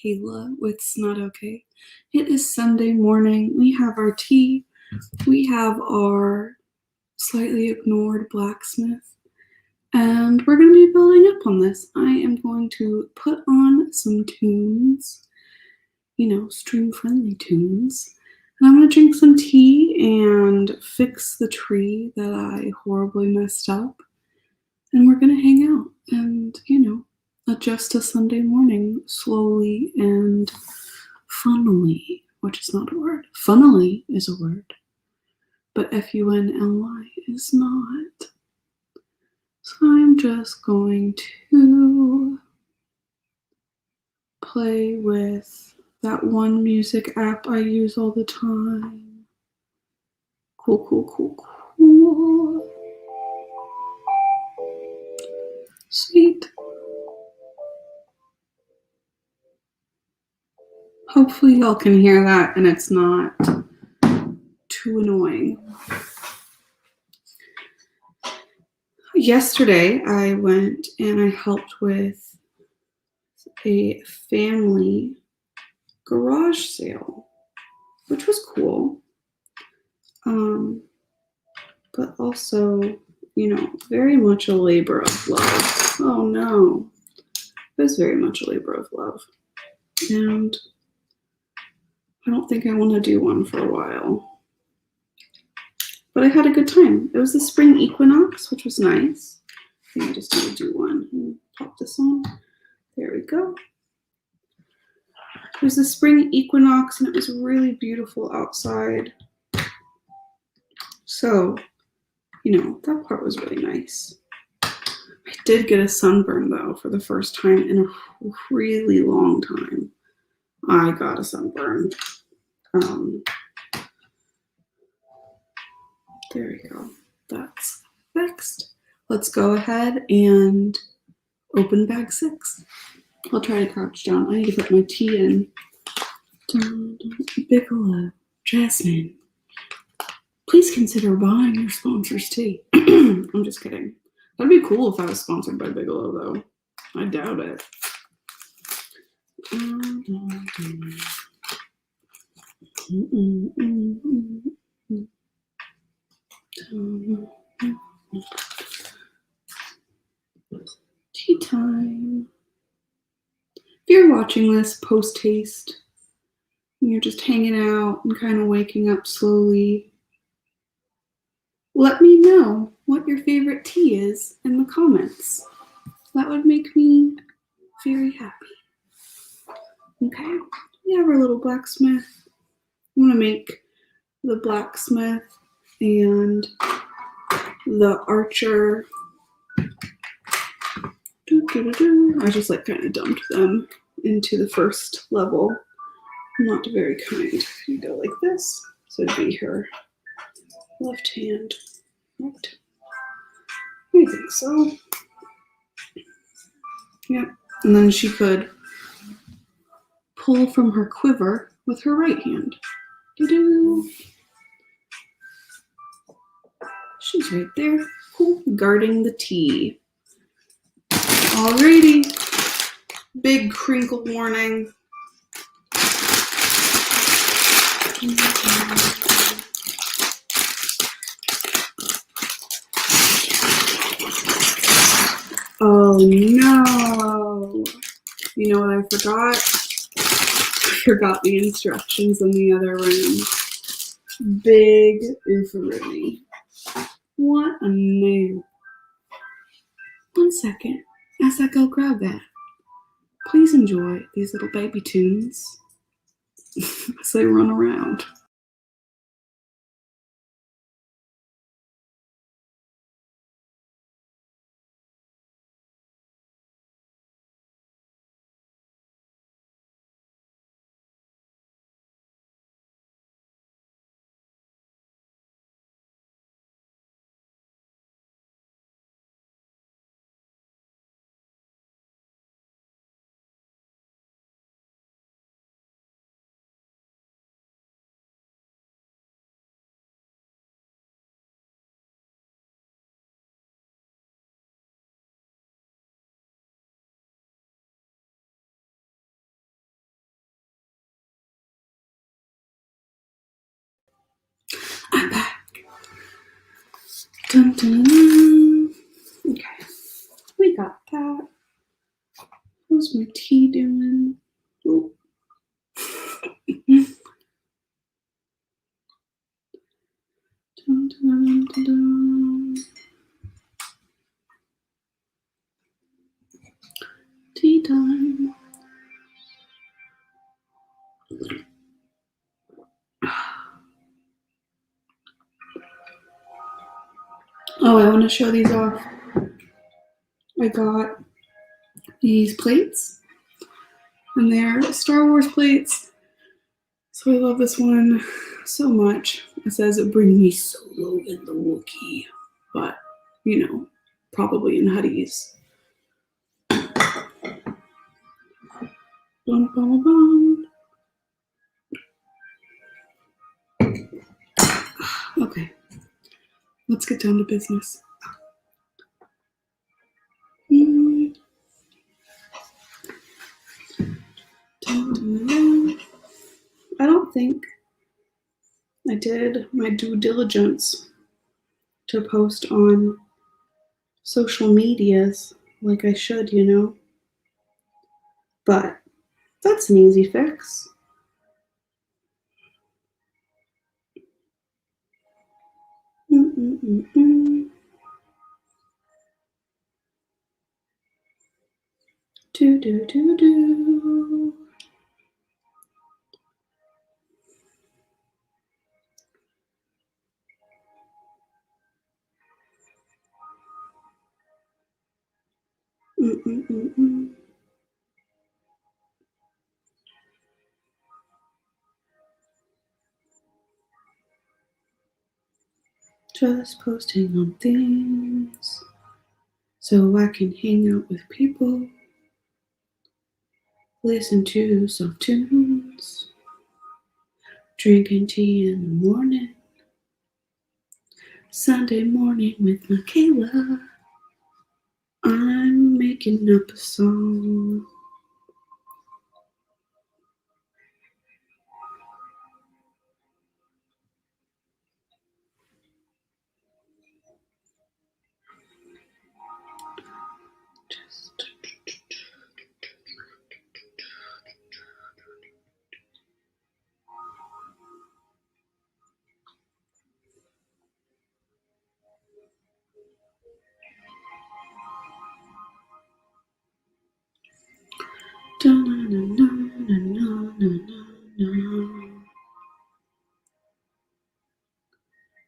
Michaela with Not Okay. It is Sunday morning. We have our tea. We have our slightly ignored blacksmith. And we're going to be building up on this. I am going to put on some tunes, stream-friendly tunes. And I'm going to drink some tea and fix the tree that I horribly messed up. And we're going to hang out and, adjust to Sunday morning slowly and funnily, which is not a word. Funnily is a word, but F-U-N-L-Y is not. So I'm just going to play with that one music app I use all the time. Cool, cool, cool, cool. Sweet. Hopefully y'all can hear that and it's not too annoying. Yesterday I went and I helped with a family garage sale, which was cool. But also, very much a labor of love. Oh no. It was very much a labor of love. And I don't think I want to do one for a while. But I had a good time. It was the spring equinox, which was nice. I think I just need to do one and pop this on. There we go. It was the spring equinox and it was really beautiful outside. So, that part was really nice. I did get a sunburn though for the first time in a really long time. I got a sunburn. There we go. That's fixed. Let's go ahead and open bag 6. I'll try to crouch down. I need to put my tea in. Bigelow, Jasmine. Please consider buying your sponsor's tea. I'm just kidding. That'd be cool if I was sponsored by Bigelow, though. I doubt it. Tea time. If you're watching this post-haste, and you're just hanging out and kind of waking up slowly, let me know what your favorite tea is in the comments. That would make me very happy. Okay, we have our little blacksmith. I'm going to make the blacksmith and the archer. I just kind of dumped them into the first level. Not very kind. You go like this. So it'd be her left hand. Right. I think so. Yep. And then she could pull from her quiver with her right hand. Doo-doo. She's right there. Cool. Guarding the tea. Alrighty. Big crinkle warning. Oh no! You know what I forgot? I forgot the instructions in the other room. Big oofaroonie. What a name. 1 second, as I go grab that. Please enjoy these little baby tunes as they run around. Dun, dun, dun. Okay, we got that. How's my tea doing? Oh. Dun, dun, dun, dun. Tea time. Oh, I want to show these off. I got these plates, and they're Star Wars plates. So I love this one so much. It says, "Bring me Solo and the Wookiee," but you know, probably in hoodies. Bum, bum, bum. Okay, let's get down to business. I don't think I did my due diligence to post on social medias like I should, you know. But that's an easy fix. Do do do do. Just posting on things so I can hang out with people, listen to some tunes, drinking tea in the morning, Sunday morning with Michaela. I'm making up a song.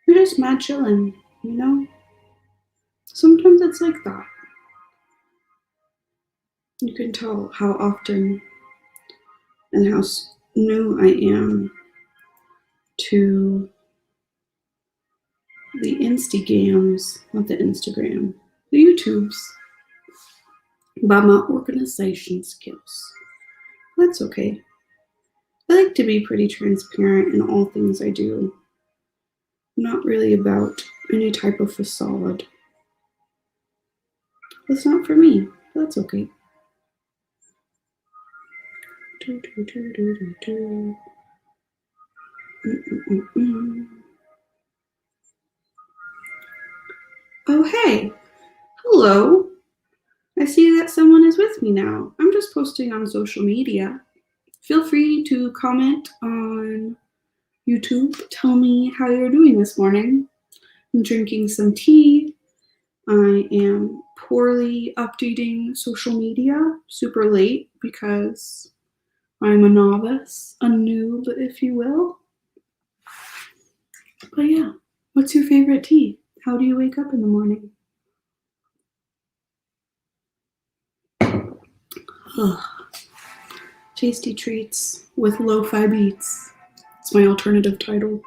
You're just mad chillin', you know? Sometimes it's like that. You can tell how often and how new I am to the Instagrams, not the Instagram, the YouTubes, by my organization skills. That's okay. I like to be pretty transparent in all things I do. I'm not really about any type of facade. It's not for me. That's okay. Do, do, do, do, do, do. Oh, hey. Hello. I see that someone is with me now. I'm just posting on social media. Feel free to comment on YouTube. Tell me how you're doing this morning. I'm drinking some tea. I am poorly updating social media super late because I'm a novice, a noob, if you will. But yeah, what's your favorite tea? How do you wake up in the morning? Ugh. Tasty treats with lo-fi beats. It's my alternative title.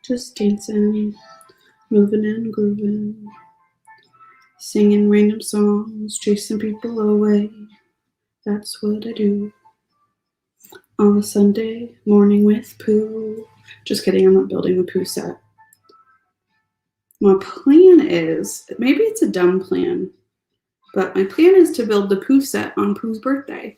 Just dancing, moving and grooving, singing random songs, chasing people away. That's what I do on a Sunday morning with Pooh. Just kidding, I'm not building the Pooh set. My plan is, maybe it's a dumb plan, but my plan is to build the Pooh set on Pooh's birthday.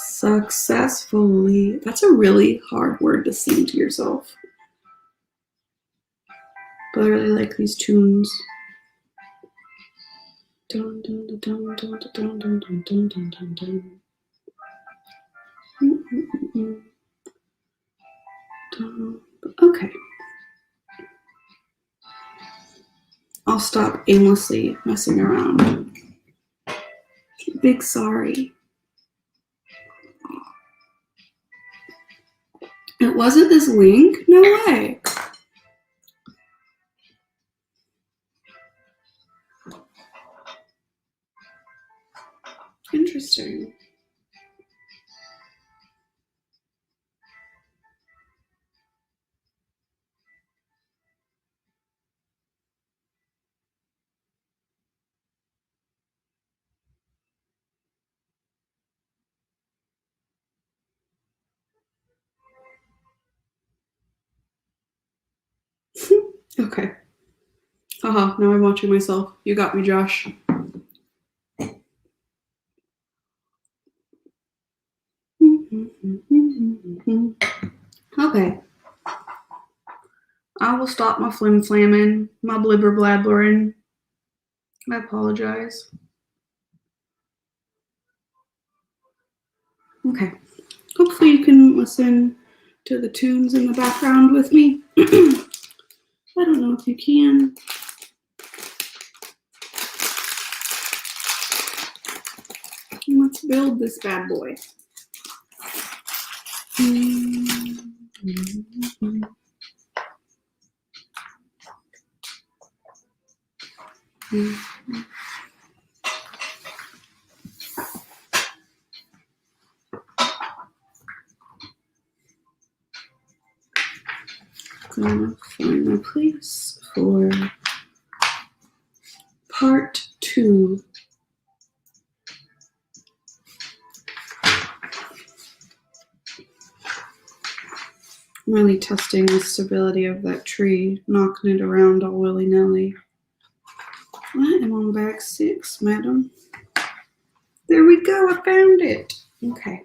Successfully. That's a really hard word to sing to yourself. But I really like these tunes. Dun, dun, dun, dun, dun, dun, dun, dun, dun, dun, dun, dun. Okay. I'll stop aimlessly messing around. Big sorry. It wasn't this link? No way. Interesting. Okay. Haha, now I'm watching myself. You got me, Josh. Okay. I will stop my flim flamming, my blibber blabbering. I apologize. Okay. Hopefully you can listen to the tunes in the background with me. I don't know if you can. Let's build this bad boy. Gonna find my place for part 2. I'm really testing the stability of that tree, knocking it around all willy-nilly. I am on bag 6, madam. There we go, I found it. Okay.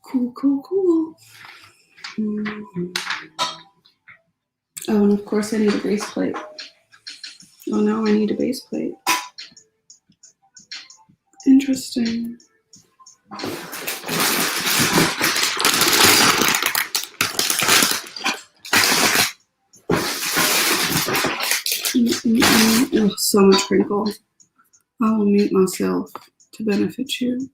Cool. Mm-hmm. Oh, and of course I need a base plate. Oh no, I need a base plate. Interesting. Oh, so much crinkle. I will mute myself to benefit you.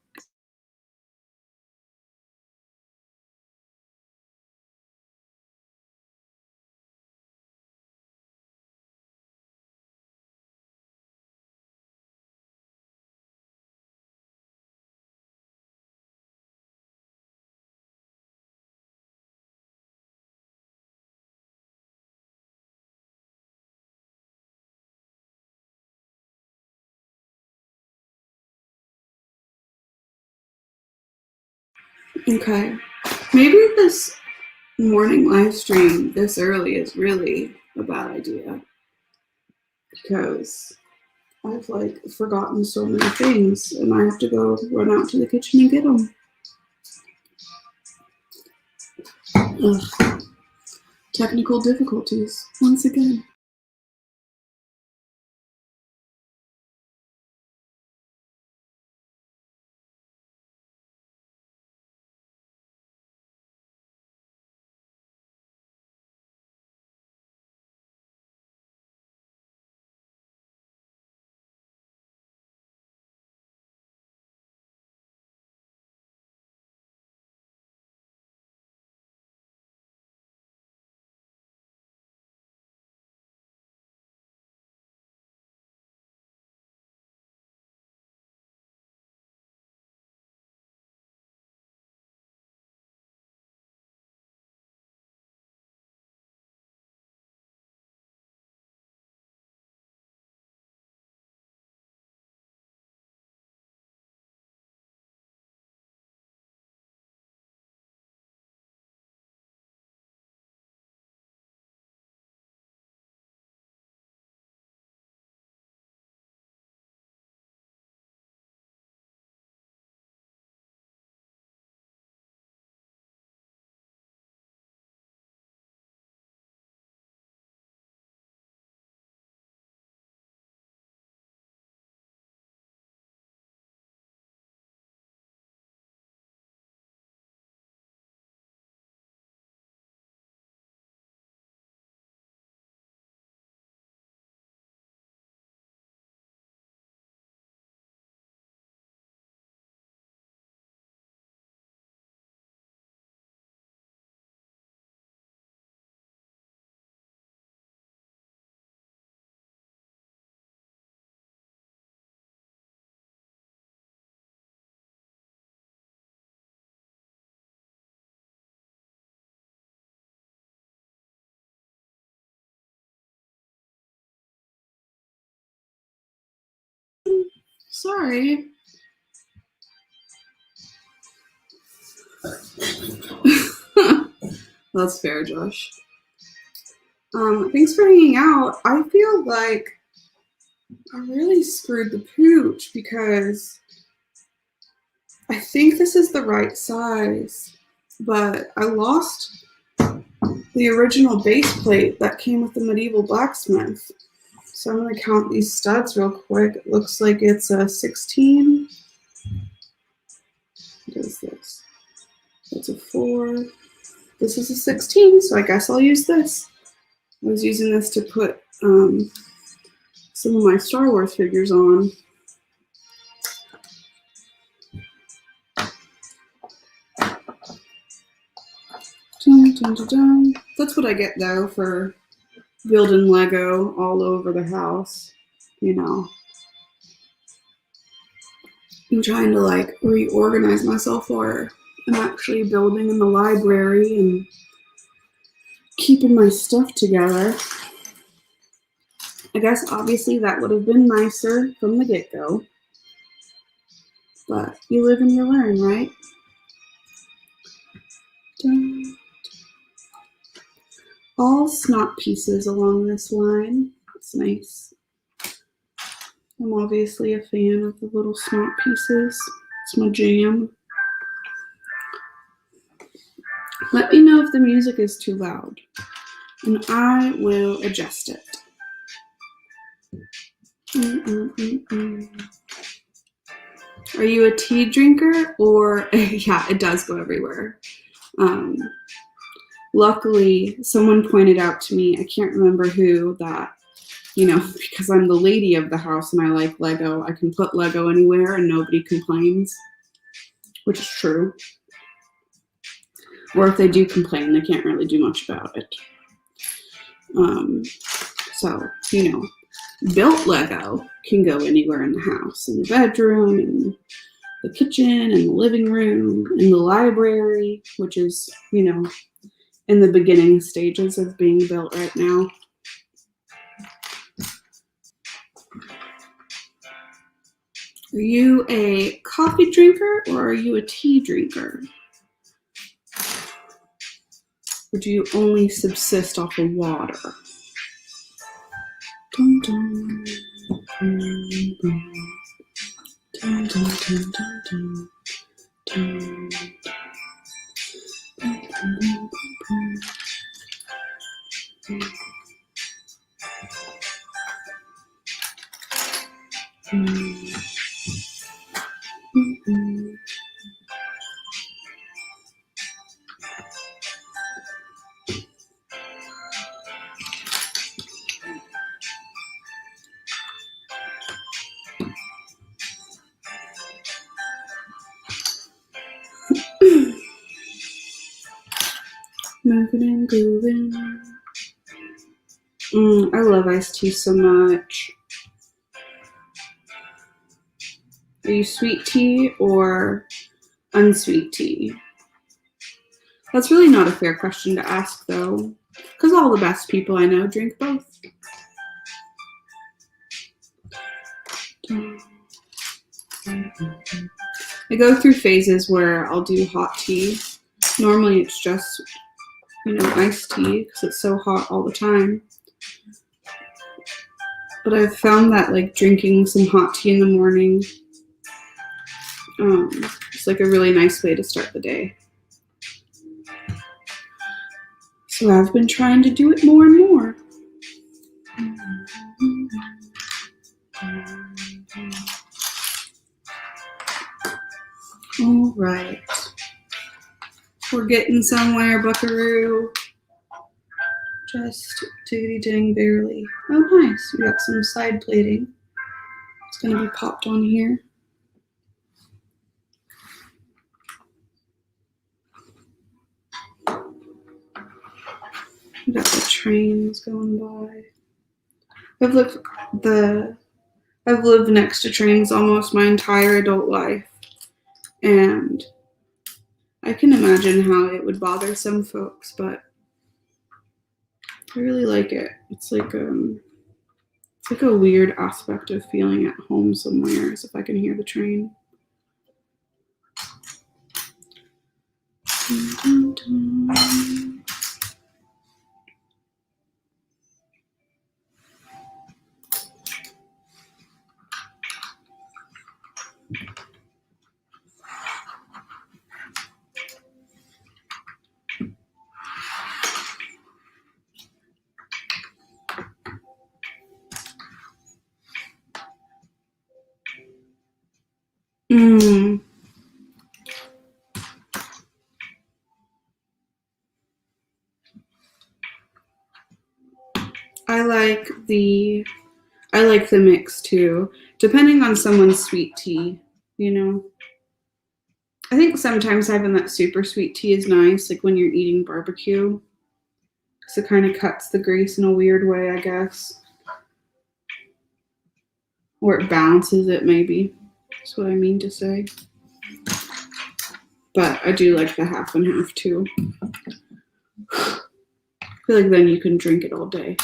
Okay. Maybe this morning live stream this early is really a bad idea because I've forgotten so many things and I have to go run out to the kitchen and get them. Ugh. Technical difficulties once again. Sorry. That's fair, Josh. Thanks for hanging out. I feel like I really screwed the pooch because I think this is the right size, but I lost the original base plate that came with the Medieval Blacksmith. So I'm going to count these studs real quick. It looks like it's a 16. What is this? That's a 4. This is a 16, so I guess I'll use this. I was using this to put some of my Star Wars figures on. Dun, dun, dun, dun. That's what I get though for building Lego all over the house. You know, I'm trying to like reorganize myself while I'm actually building in the library and keeping my stuff together. I guess obviously that would have been nicer from the get-go, but you live and you learn, right? Dun. All snot pieces along this line. It's nice. I'm obviously a fan of the little snot pieces. It's my jam. Let me know if the music is too loud, and I will adjust it. Are you a tea drinker or yeah, it does go everywhere. Luckily, someone pointed out to me, I can't remember who, that, you know, because I'm the lady of the house and I like Lego, I can put Lego anywhere and nobody complains, which is true. Or if they do complain, they can't really do much about it. So, you know, built Lego can go anywhere in the house, in the bedroom, in the kitchen, in the living room, in the library, which is, you know, in the beginning stages of being built right now. Are you a coffee drinker or are you a tea drinker? Or do you only subsist off of water? Dun, dun, dun, dun, dun, dun, dun, dun, dun, moving and grooving. I love iced tea so much. Are you sweet tea or unsweet tea? That's really not a fair question to ask though, because all the best people I know drink both. I go through phases where I'll do hot tea. Normally it's just, you know, iced tea because it's so hot all the time. But I've found that like drinking some hot tea in the morning, it's like a really nice way to start the day. So I've been trying to do it more and more. All right. We're getting somewhere, buckaroo. Just diggity-dang barely. Oh, nice. We got some side plating. It's going to be popped on here. We got the trains going by. I've lived next to trains almost my entire adult life, and I can imagine how it would bother some folks, but I really like it. It's like like a weird aspect of feeling at home somewhere, as if I can hear the train. Dun, dun, dun. I like the mix too, depending on someone's sweet tea, you know. I think sometimes having that super sweet tea is nice, like when you're eating barbecue, because it kind of cuts the grease in a weird way, I guess. Or it balances it, maybe. That's what I mean to say. But I do like the half and half too. I feel like then you can drink it all day.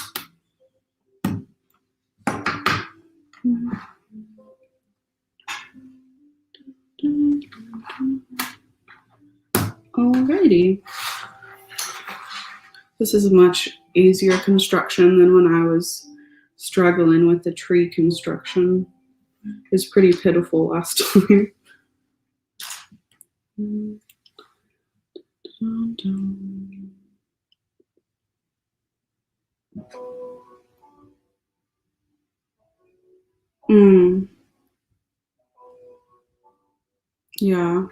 Alrighty. This is a much easier construction than when I was struggling with the tree construction. It was pretty pitiful last time. Yeah.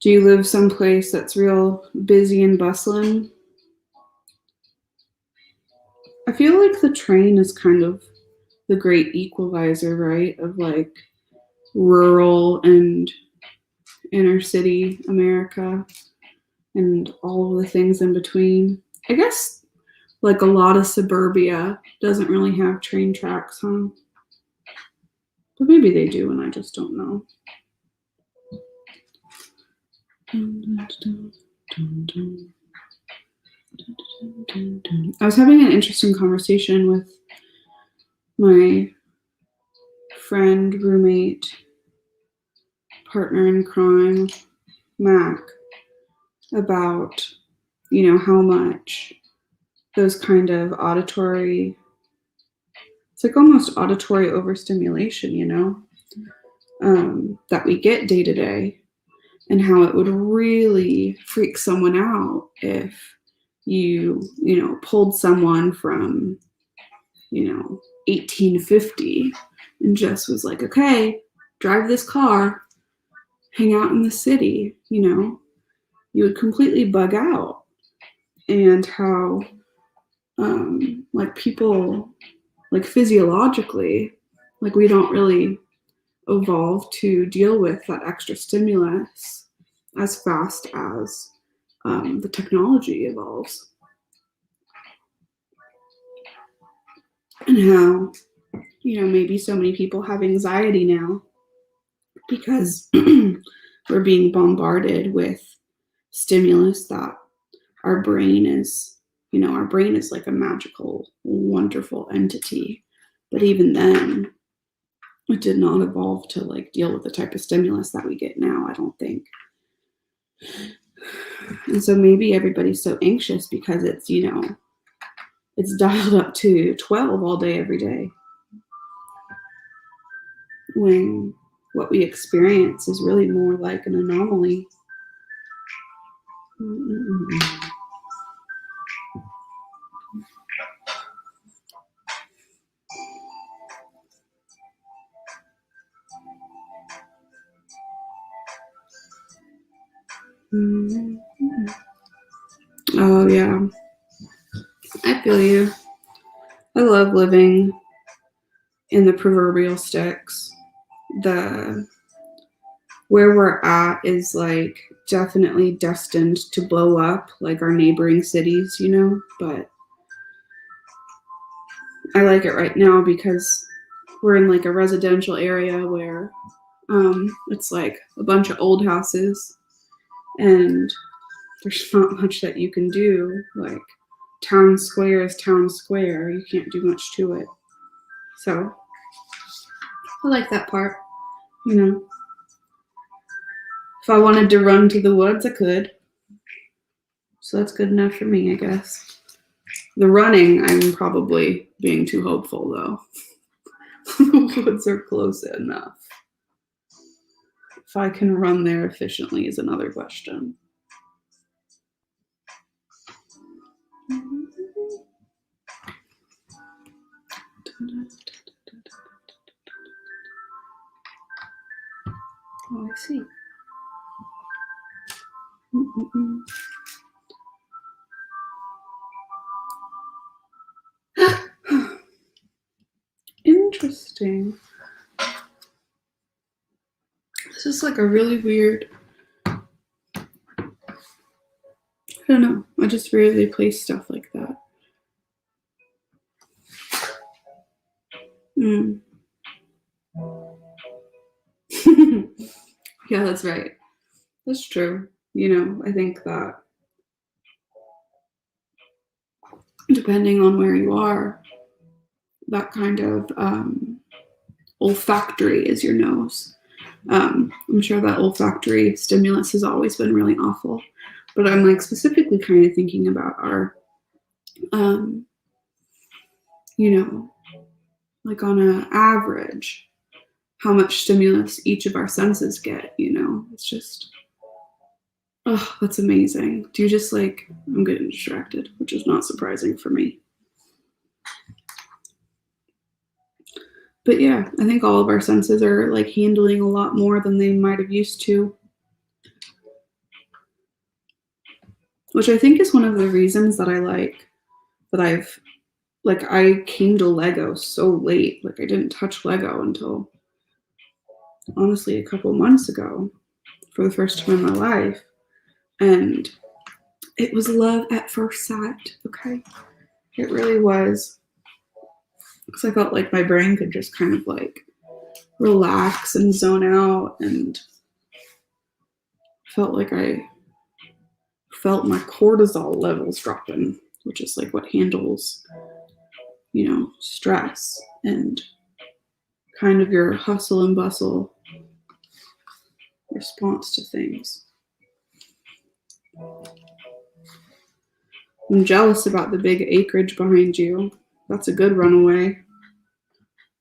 Do you live someplace that's real busy and bustling? I feel like the train is kind of the great equalizer, right? Of like rural and inner city America and all of the things in between. I guess like a lot of suburbia doesn't really have train tracks, huh? But maybe they do and I just don't know. I was having an interesting conversation with my friend, roommate, partner in crime, Mac, about, you know, how much those kind of auditory, it's like almost auditory overstimulation, you know, that we get day to day, and how it would really freak someone out if you know, pulled someone from, you know, 1850 and just was like, okay, drive this car, hang out in the city, you know, you would completely bug out. And how, like people, like physiologically, like we don't really evolve to deal with that extra stimulus as fast as the technology evolves. And how, you know, maybe so many people have anxiety now because we're being bombarded with stimulus that our brain is, you know, our brain is like a magical, wonderful entity. But even then, it did not evolve to like deal with the type of stimulus that we get now, I don't think. And so maybe everybody's so anxious because it's, you know, it's dialed up to 12 all day, every day. When what we experience is really more like an anomaly. Oh, yeah. I feel you. I love living in the proverbial sticks. Where we're at is like definitely destined to blow up like our neighboring cities, you know, but I like it right now because we're in like a residential area where it's like a bunch of old houses and there's not much that you can do like town square is town square. You can't do much to it. So I like that part, you know. If I wanted to run to the woods, I could. So that's good enough for me, I guess. The running, I'm probably being too hopeful, though. The woods are close enough. If I can run there efficiently is another question. Oh, I see. Interesting. This is like a really weird, I don't know, I just rarely play stuff like that. Yeah, that's right. That's true. You know, I think that depending on where you are, that kind of olfactory is your nose. I'm sure that olfactory stimulus has always been really awful, but I'm like specifically kind of thinking about our, you know, like on an average, how much stimulus each of our senses get, you know, it's just, oh, that's amazing. Do you just like, I'm getting distracted, which is not surprising for me. But yeah, I think all of our senses are like handling a lot more than they might have used to. Which I think is one of the reasons that I came to Lego so late. Like I didn't touch Lego until honestly a couple months ago for the first time in my life. And it was love at first sight, okay? It really was. Because I felt like my brain could just kind of like relax and zone out, and felt like I felt my cortisol levels dropping, which is like what handles, you know, stress and kind of your hustle and bustle response to things. I'm jealous about the big acreage behind you. That's a good runaway,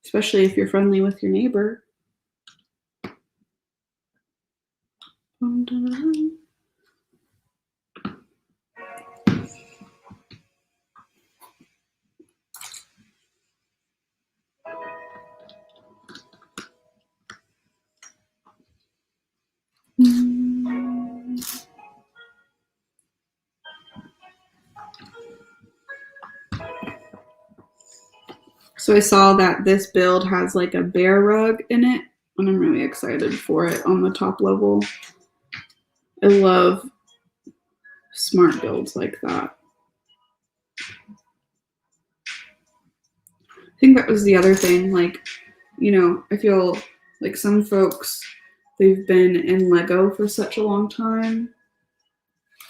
especially if you're friendly with your neighbor. So I saw that this build has like a bear rug in it, and I'm really excited for it on the top level. I love smart builds like that. I think that was the other thing, like, you know, I feel like some folks, they've been in Lego for such a long time,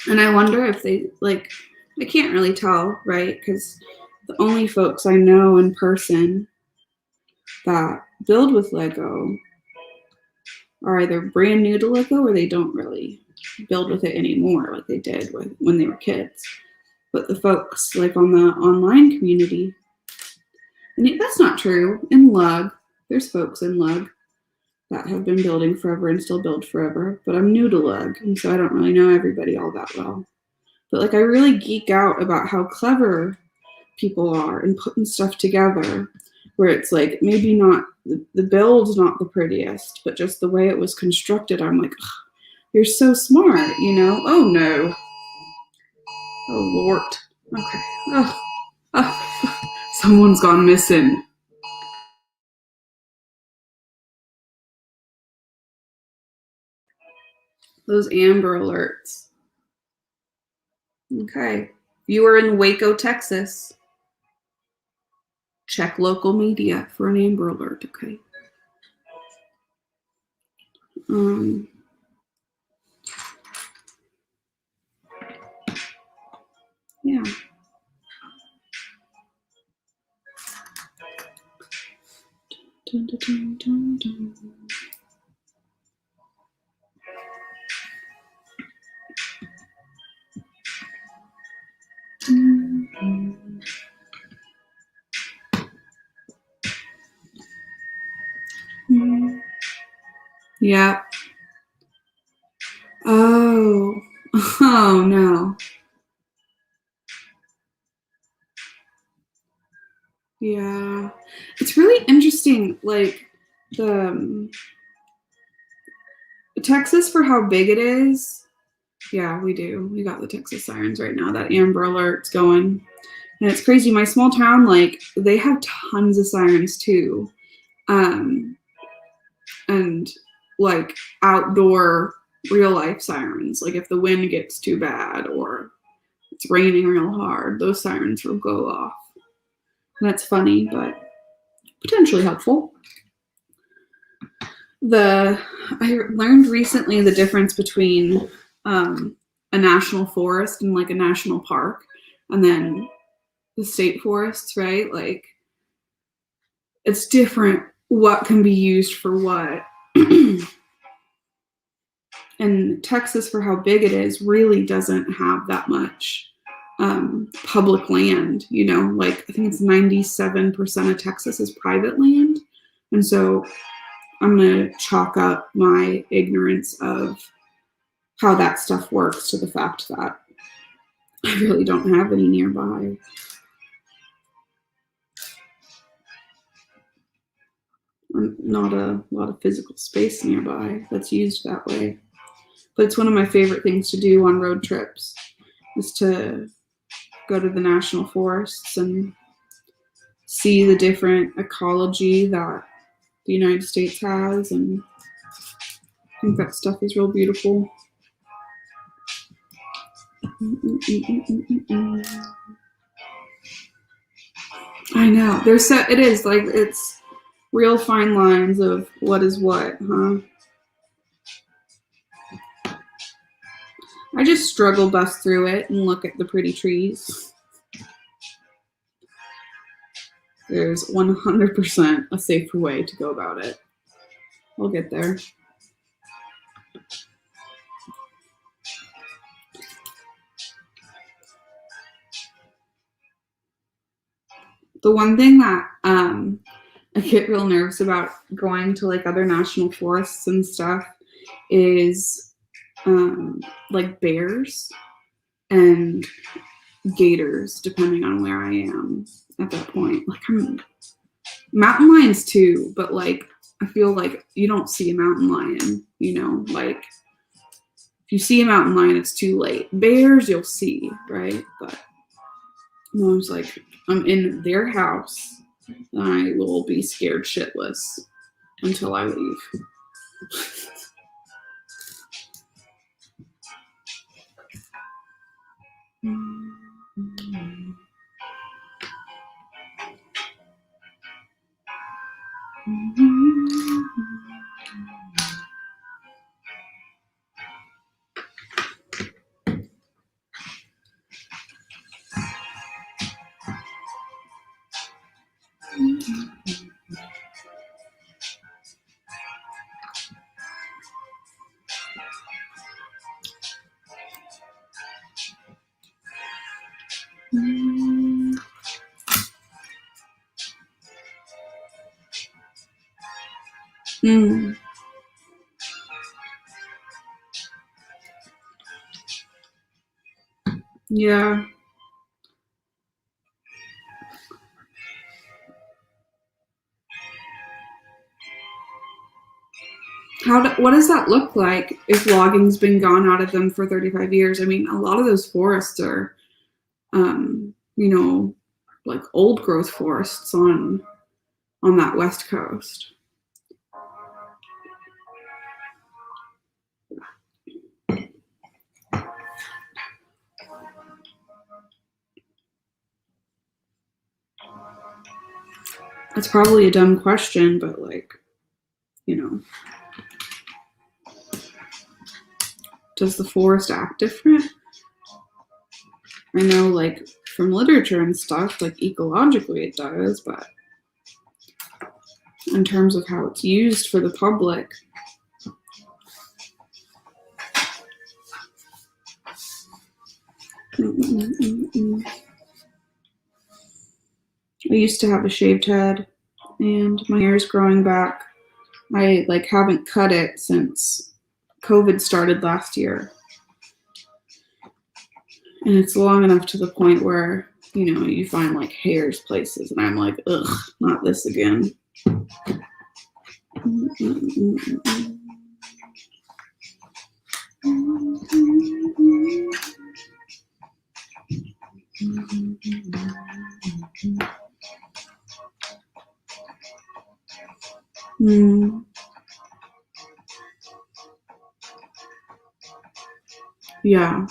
and I wonder if they, like, I can't really tell, right? Because the only folks I know in person that build with Lego are either brand new to Lego or they don't really build with it anymore like they did when they were kids. But the folks like on the online community, and that's not true. In Lug, there's folks in Lug that have been building forever and still build forever, but I'm new to Lug, and so I don't really know everybody all that well. But like I really geek out about how clever people are in putting stuff together, where it's like maybe not the build's not the prettiest, but just the way it was constructed, I'm like, you're so smart, you know? Oh no. Oh Lord. Okay. Oh. Someone's gone missing. Those Amber Alerts. Okay. If you are in Waco, Texas, check local media for an Amber Alert, okay? Yeah. Dun, dun, dun, dun, dun. Yeah. Oh. Oh no. Yeah. It's really interesting, like the Texas for how big it is. Yeah, we do. We got the Texas sirens right now. That Amber Alert's going. And it's crazy. My small town, like, they have tons of sirens too. And like outdoor real life sirens. Like if the wind gets too bad or it's raining real hard, those sirens will go off. And that's funny, but potentially helpful. I learned recently the difference between a national forest and like a national park, and then the state forests, right? Like it's different what can be used for what. And Texas, for how big it is, really doesn't have that much public land. You know, like I think it's 97% of Texas is private land, and so I'm gonna chalk up my ignorance of how that stuff works to the fact that I really don't have any nearby. Not a lot of physical space nearby that's used that way. But it's one of my favorite things to do on road trips is to go to the national forests and see the different ecology that the United States has, and I think that stuff is real beautiful. I know. It is like it's real fine lines of what is what, huh? I just struggle bust through it and look at the pretty trees. There's 100% a safer way to go about it. We'll get there. The one thing that I get real nervous about going to like other national forests and stuff is like bears and gators, depending on where I am at that point. Like mountain lions too, but like I feel like you don't see a mountain lion, you know, like if you see a mountain lion, it's too late. Bears you'll see, right? But no, I was like, I'm in their house and I will be scared shitless until I leave. Mm. Yeah. What does that look like if logging's been gone out of them for 35 years? I mean, a lot of those forests are, you know, like old growth forests on that west coast. It's probably a dumb question, but like, you know, does the forest act different? I know, like, from literature and stuff, like, ecologically it does, but in terms of how it's used for the public. I used to have a shaved head, and my hair's growing back. I haven't cut it since COVID started last year. And it's long enough to the point where, you find hairs places, and I'm like, ugh, not this again. Yeah.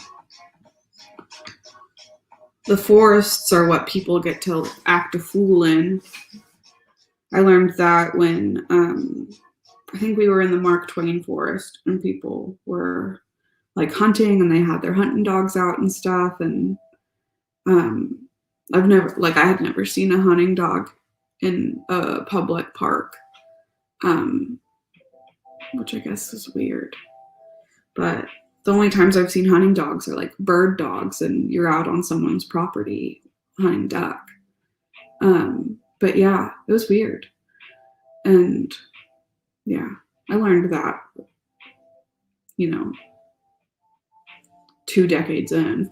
The forests are what people get to act a fool in. I learned that when I think we were in the Mark Twain forest, and people were hunting, and they had their hunting dogs out and stuff. And I had never seen a hunting dog in a public park, which I guess is weird. But the only times I've seen hunting dogs are bird dogs, and you're out on someone's property hunting duck. But yeah, it was weird. And yeah, I learned that, 2 decades in.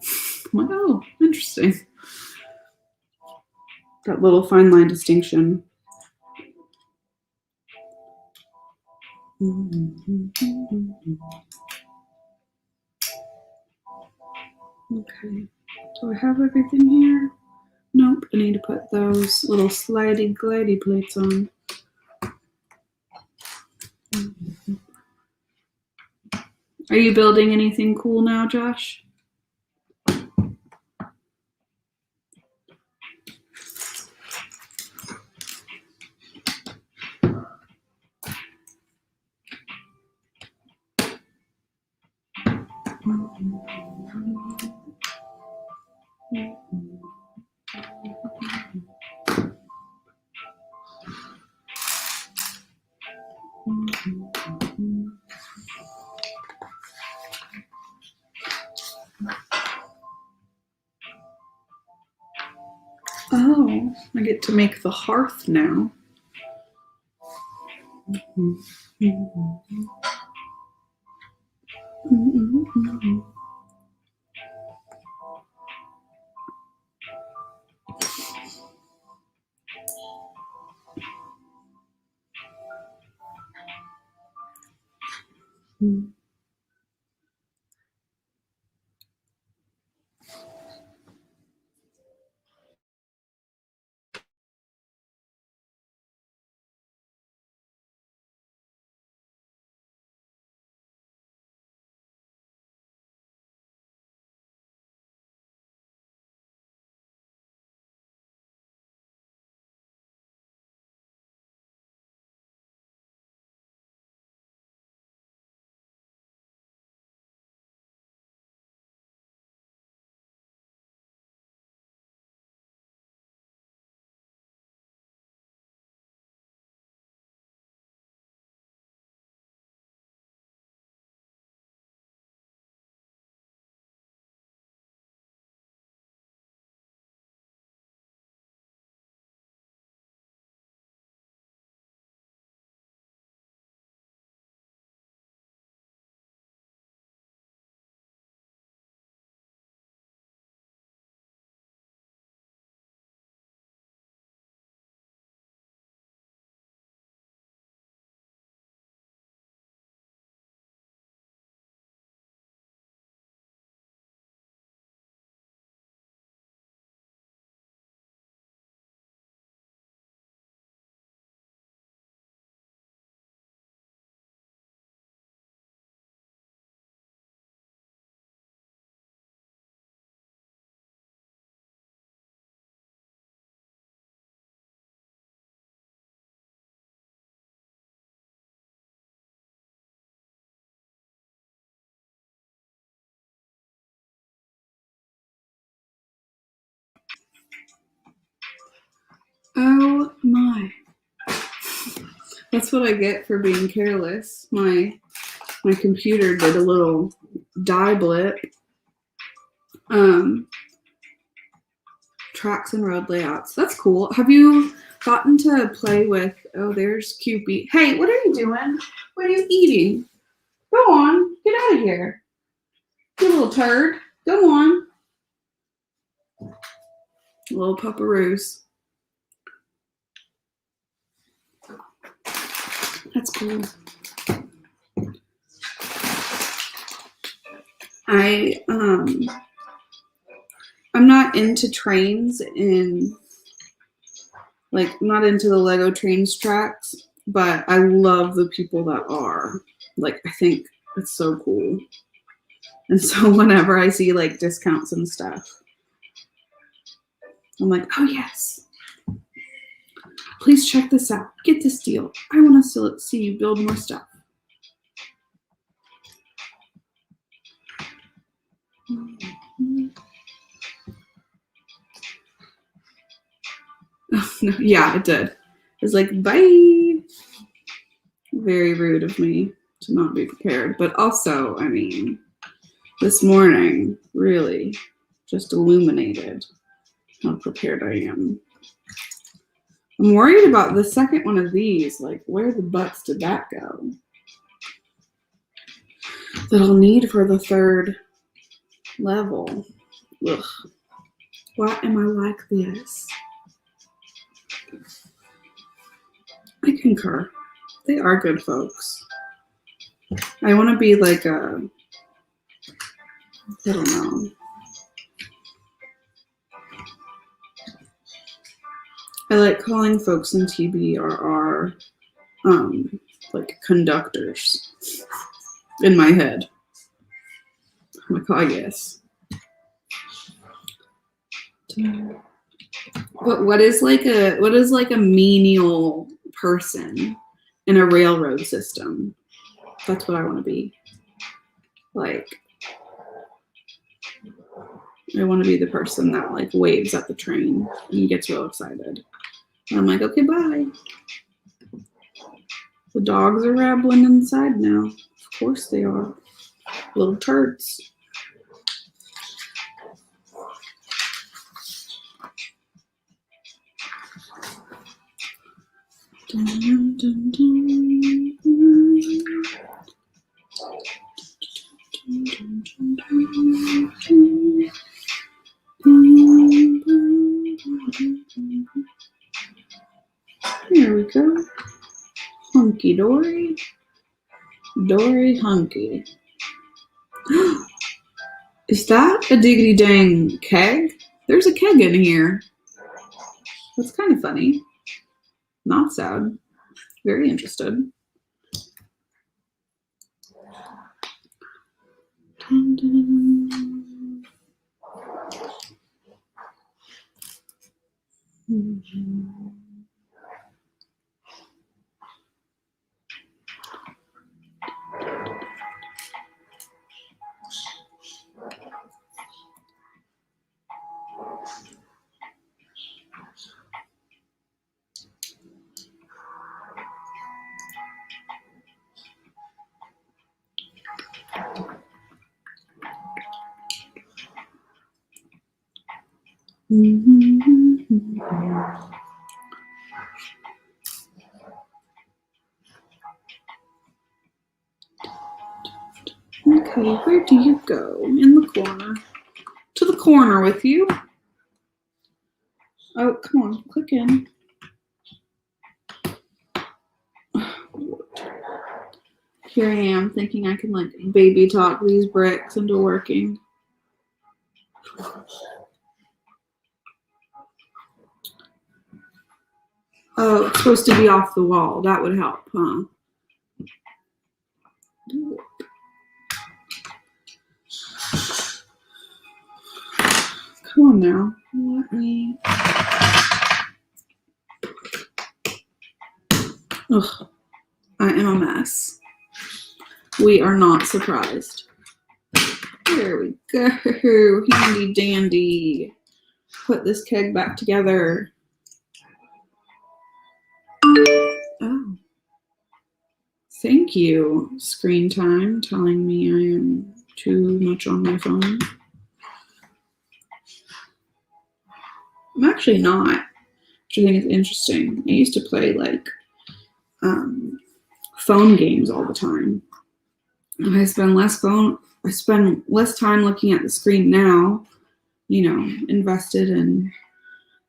I'm like, oh, interesting. That little fine line distinction. Okay, do I have everything here? Nope, I need to put those little slidey glidey plates on. Are you building anything cool now, Josh? Oh, I get to make the hearth now. Oh my. That's what I get for being careless. My computer did a little die blip. Tracks and road layouts. That's cool. Have you gotten to play with, oh, there's Cupid. Hey, what are you doing? What are you eating? Go on. Get out of here. You little turd. Go on. Little pupperoos. That's cool. I'm not into trains I'm not into the Lego trains tracks, but I love the people that are. I think it's so cool. And so whenever I see discounts and stuff, I'm like, oh yes. Please check this out. Get this deal. I want to see you build more stuff. Oh, no. Yeah, it did. It was like, bye. Very rude of me to not be prepared. But also, I mean, this morning really just illuminated how prepared I am. I'm worried about the second one of these. Where the butts did that go? That I'll need for the third level. Ugh. Why am I like this? I concur. They are good folks. I want to be I don't know. I like calling folks in TBRR conductors in my head. I'm like, oh yes. But what is a menial person in a railroad system? That's what I want to be. I want to be the person that waves at the train and gets real excited. And I'm like, okay, bye. The dogs are rabbling inside now. Of course they are. Little turds. Dun, dun, dun, dun. Here we go. Hunky dory. Dory hunky. Is that a diggity dang keg? There's a keg in here. That's kind of funny. Not sad. Very interested. Dun, dun. Okay, where do you go? In the corner. To the corner with you. Oh, come on, click in. Here I am thinking I can baby talk these bricks into working. Oh, it's supposed to be off the wall. That would help, huh? Come on now. Let me. Ugh. I am a mess. We are not surprised. There we go. Handy dandy. Put this keg back together. Oh. Thank you, Screen Time, telling me I am too much on my phone. I'm actually not, which I think is interesting. I used to play like phone games all the time. And I spend less time looking at the screen now, invested in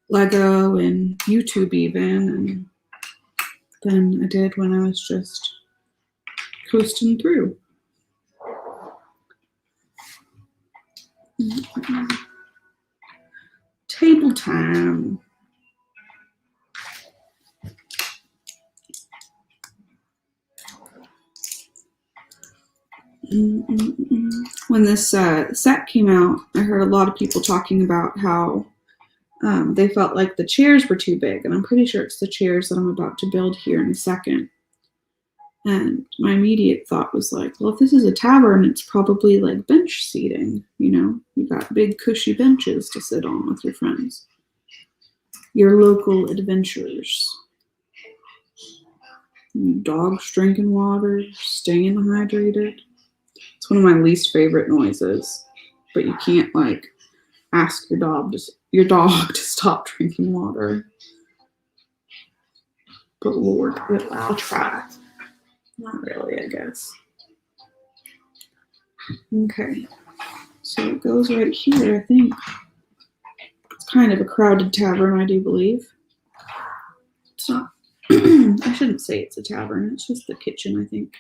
Lego and YouTube even, than I did when I was just coasting through. Table time. When this set came out, I heard a lot of people talking about how they felt like the chairs were too big, and I'm pretty sure it's the chairs that I'm about to build here in a second. And my immediate thought was like, well, if this is a tavern, it's probably like bench seating, you got big cushy benches to sit on with your friends. Your local adventurers. Dogs drinking water, staying hydrated. It's one of my least favorite noises, but you can't like ask your dog to stop drinking water. But Lord, I'll try. Not really, I guess. Okay, so it goes right here, I think. It's kind of a crowded tavern, I do believe. It's not, I shouldn't say it's a tavern, it's just the kitchen, I think.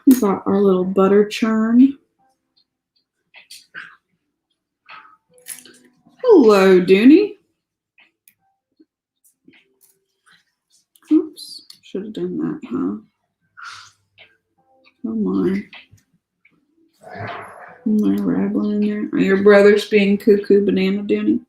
We got our little butter churn. Hello, Dooney. Oops, should have done that, huh? Oh my. Am I rattling in there? Are your brothers being cuckoo banana, Dooney?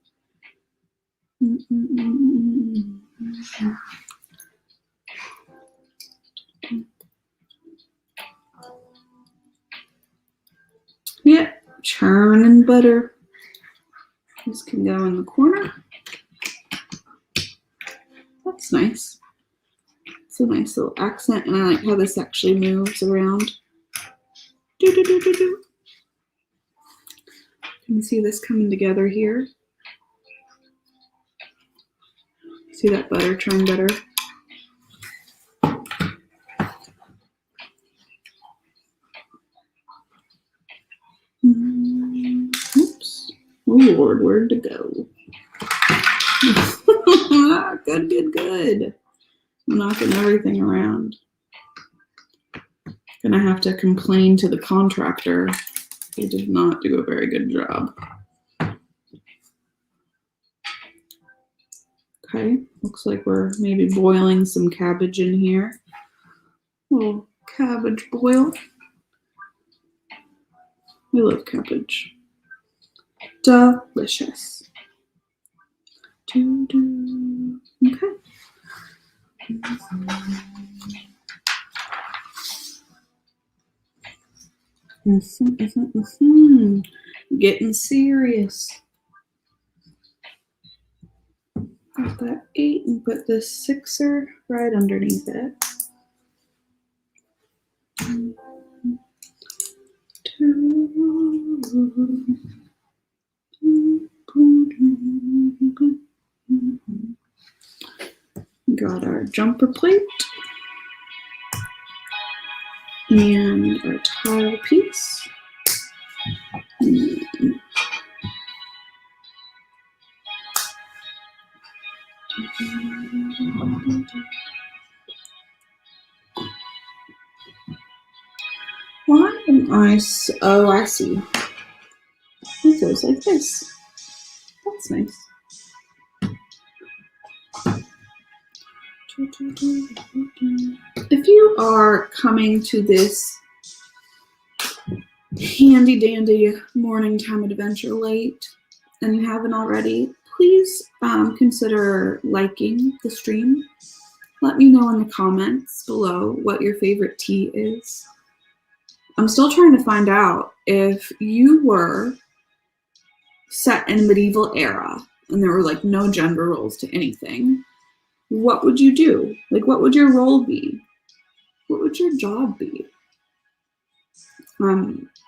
Yeah, churning butter. This can go in the corner. That's nice. It's a nice little accent, and I like how this actually moves around. Do, do, do, do, do. You can see this coming together here. See that butter churn butter? Oops. Oh Lord, where'd it go? Good. I'm knocking everything around. Gonna have to complain to the contractor. He did not do a very good job. Okay, looks like we're maybe boiling some cabbage in here. A little cabbage boil. We love cabbage. Delicious. Okay. Getting serious. Got that 8 and put this 6er right underneath it. 2. Got our jumper plate and our tile piece. Why am I so... Oh, I see. It goes like this. That's nice. If you are coming to this handy dandy morning time adventure late and you haven't already, please consider liking the stream. Let me know in the comments below what your favorite tea is. I'm still trying to find out if you were set in a medieval era and there were like no gender roles to anything. what would you do? Like, what would your role be? What would your job be?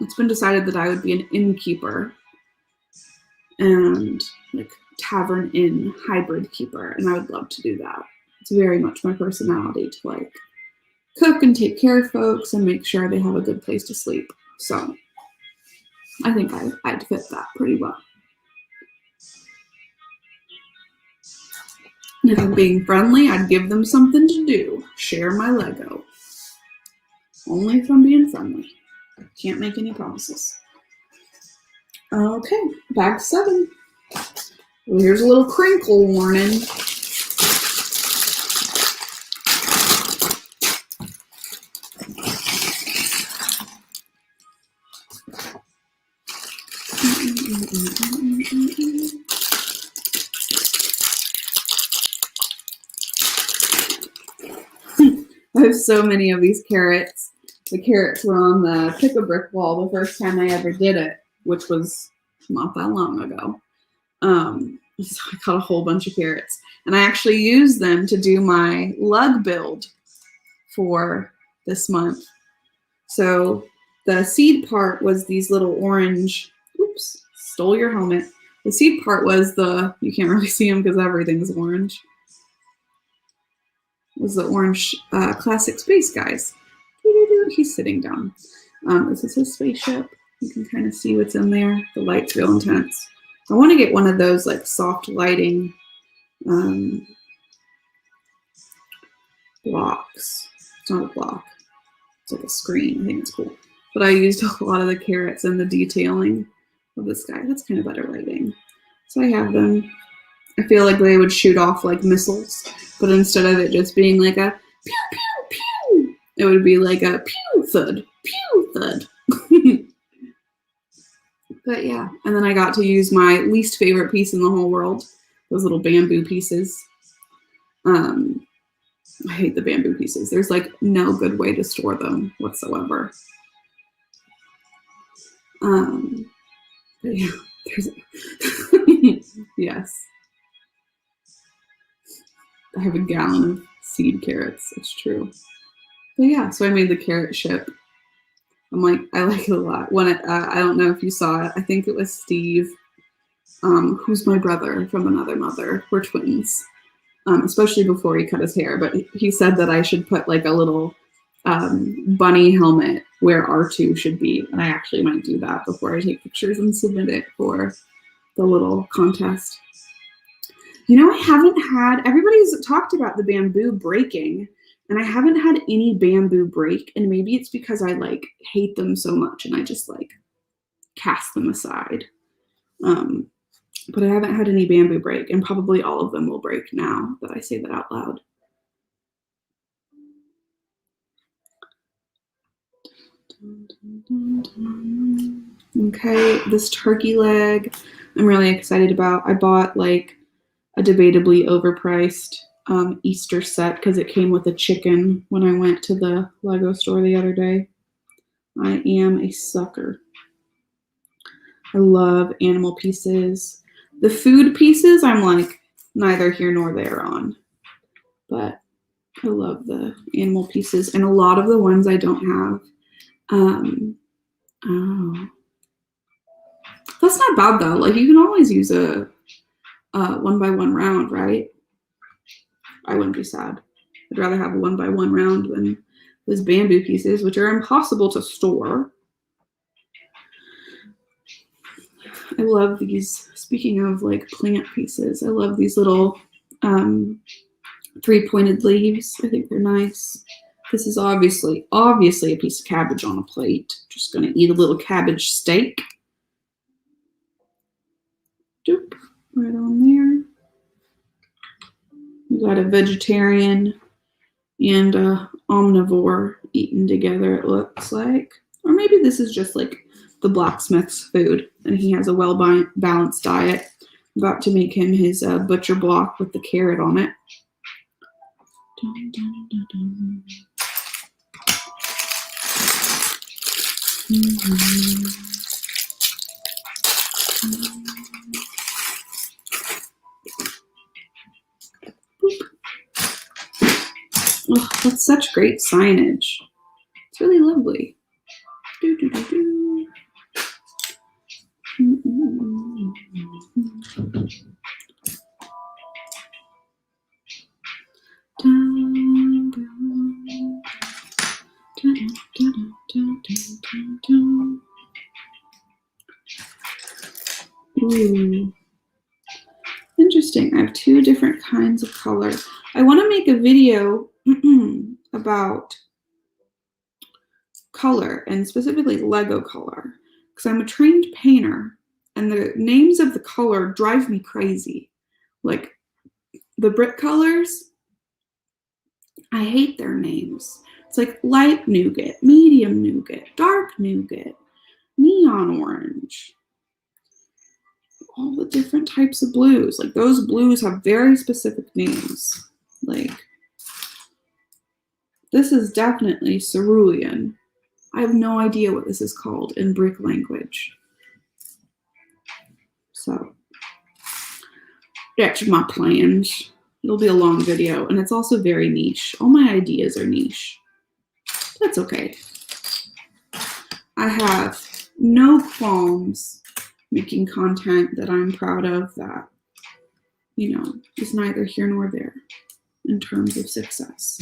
It's been decided that I would be an innkeeper and like tavern inn hybrid keeper, and I would love to do that. It's very much my personality to like cook and take care of folks and make sure they have a good place to sleep. So I think I'd fit that pretty well. And if I'm being friendly, I'd give them something to do. Share my Lego. Only if I'm being friendly. Can't make any promises. Okay, bag 7. Well, here's a little crinkle warning. I have so many of these carrots. The carrots were on the pick-a-brick wall the first time I ever did it, which was not that long ago. So I got a whole bunch of carrots. And I actually used them to do my lug build for this month. So the seed part was these little orange, oops, stole your helmet. The seed part was you can't really see them because everything's orange. Was the orange classic space guys. He's sitting down. This is his spaceship. You can kind of see what's in there. The light's real intense. I want to get one of those like soft lighting blocks. It's not a block. It's like a screen. I think it's cool. But I used a lot of the carrots and the detailing of this guy. That's kind of better lighting. So I have them. I feel like they would shoot off like missiles, but instead of it just being like a pew, pew, pew, it would be like a pew, thud, pew, thud. But yeah, and then I got to use my least favorite piece in the whole world, those little bamboo pieces. I hate the bamboo pieces. There's like no good way to store them whatsoever. But yeah, yes. I have a gallon of seed carrots. It's true. But yeah, so I made the carrot ship. I'm like, I like it a lot. When I don't know if you saw it. I think it was Steve, who's my brother from another mother. We're twins. Especially before he cut his hair. But he said that I should put like a little bunny helmet where R2 should be. And I actually might do that before I take pictures and submit it for the little contest. You know, everybody's talked about the bamboo breaking, and I haven't had any bamboo break, and maybe it's because I like hate them so much and I just like cast them aside. But I haven't had any bamboo break, and probably all of them will break now that I say that out loud. Okay, this turkey leg I'm really excited about. I bought like a debatably overpriced Easter set because it came with a chicken when I went to the Lego store the other day. I am a sucker. I love animal pieces. The food pieces, I'm like neither here nor there on. But I love the animal pieces. And a lot of the ones I don't have. Oh. That's not bad though. Like you can always use a 1x1 round, right? I wouldn't be sad. I'd rather have a 1x1 round than those bamboo pieces, which are impossible to store. I love these, speaking of like plant pieces, I love these little 3-pointed leaves. I think they're nice. This is obviously a piece of cabbage on a plate. Just gonna eat a little cabbage steak. Doop, right on there. We got a vegetarian and a omnivore eaten together, it looks like. Or maybe this is just like the blacksmith's food, and he has a well-balanced diet. I'm about to make him his butcher block with the carrot on it. Dun, dun, dun, dun. Oh, that's such great signage. It's really lovely. Ooh. Interesting. I have two different kinds of color. I want to make a video about color, and specifically Lego color, because I'm a trained painter and the names of the color drive me crazy. Like the brick colors, I hate their names. It's like light nougat, medium nougat, dark nougat, neon orange, all the different types of blues. Like those blues have very specific names. Like this is definitely cerulean. I have no idea what this is called in brick language. So that's my plans. It'll be a long video, and it's also very niche. All my ideas are niche. That's okay. I have no qualms making content that I'm proud of that, you know, is neither here nor there in terms of success.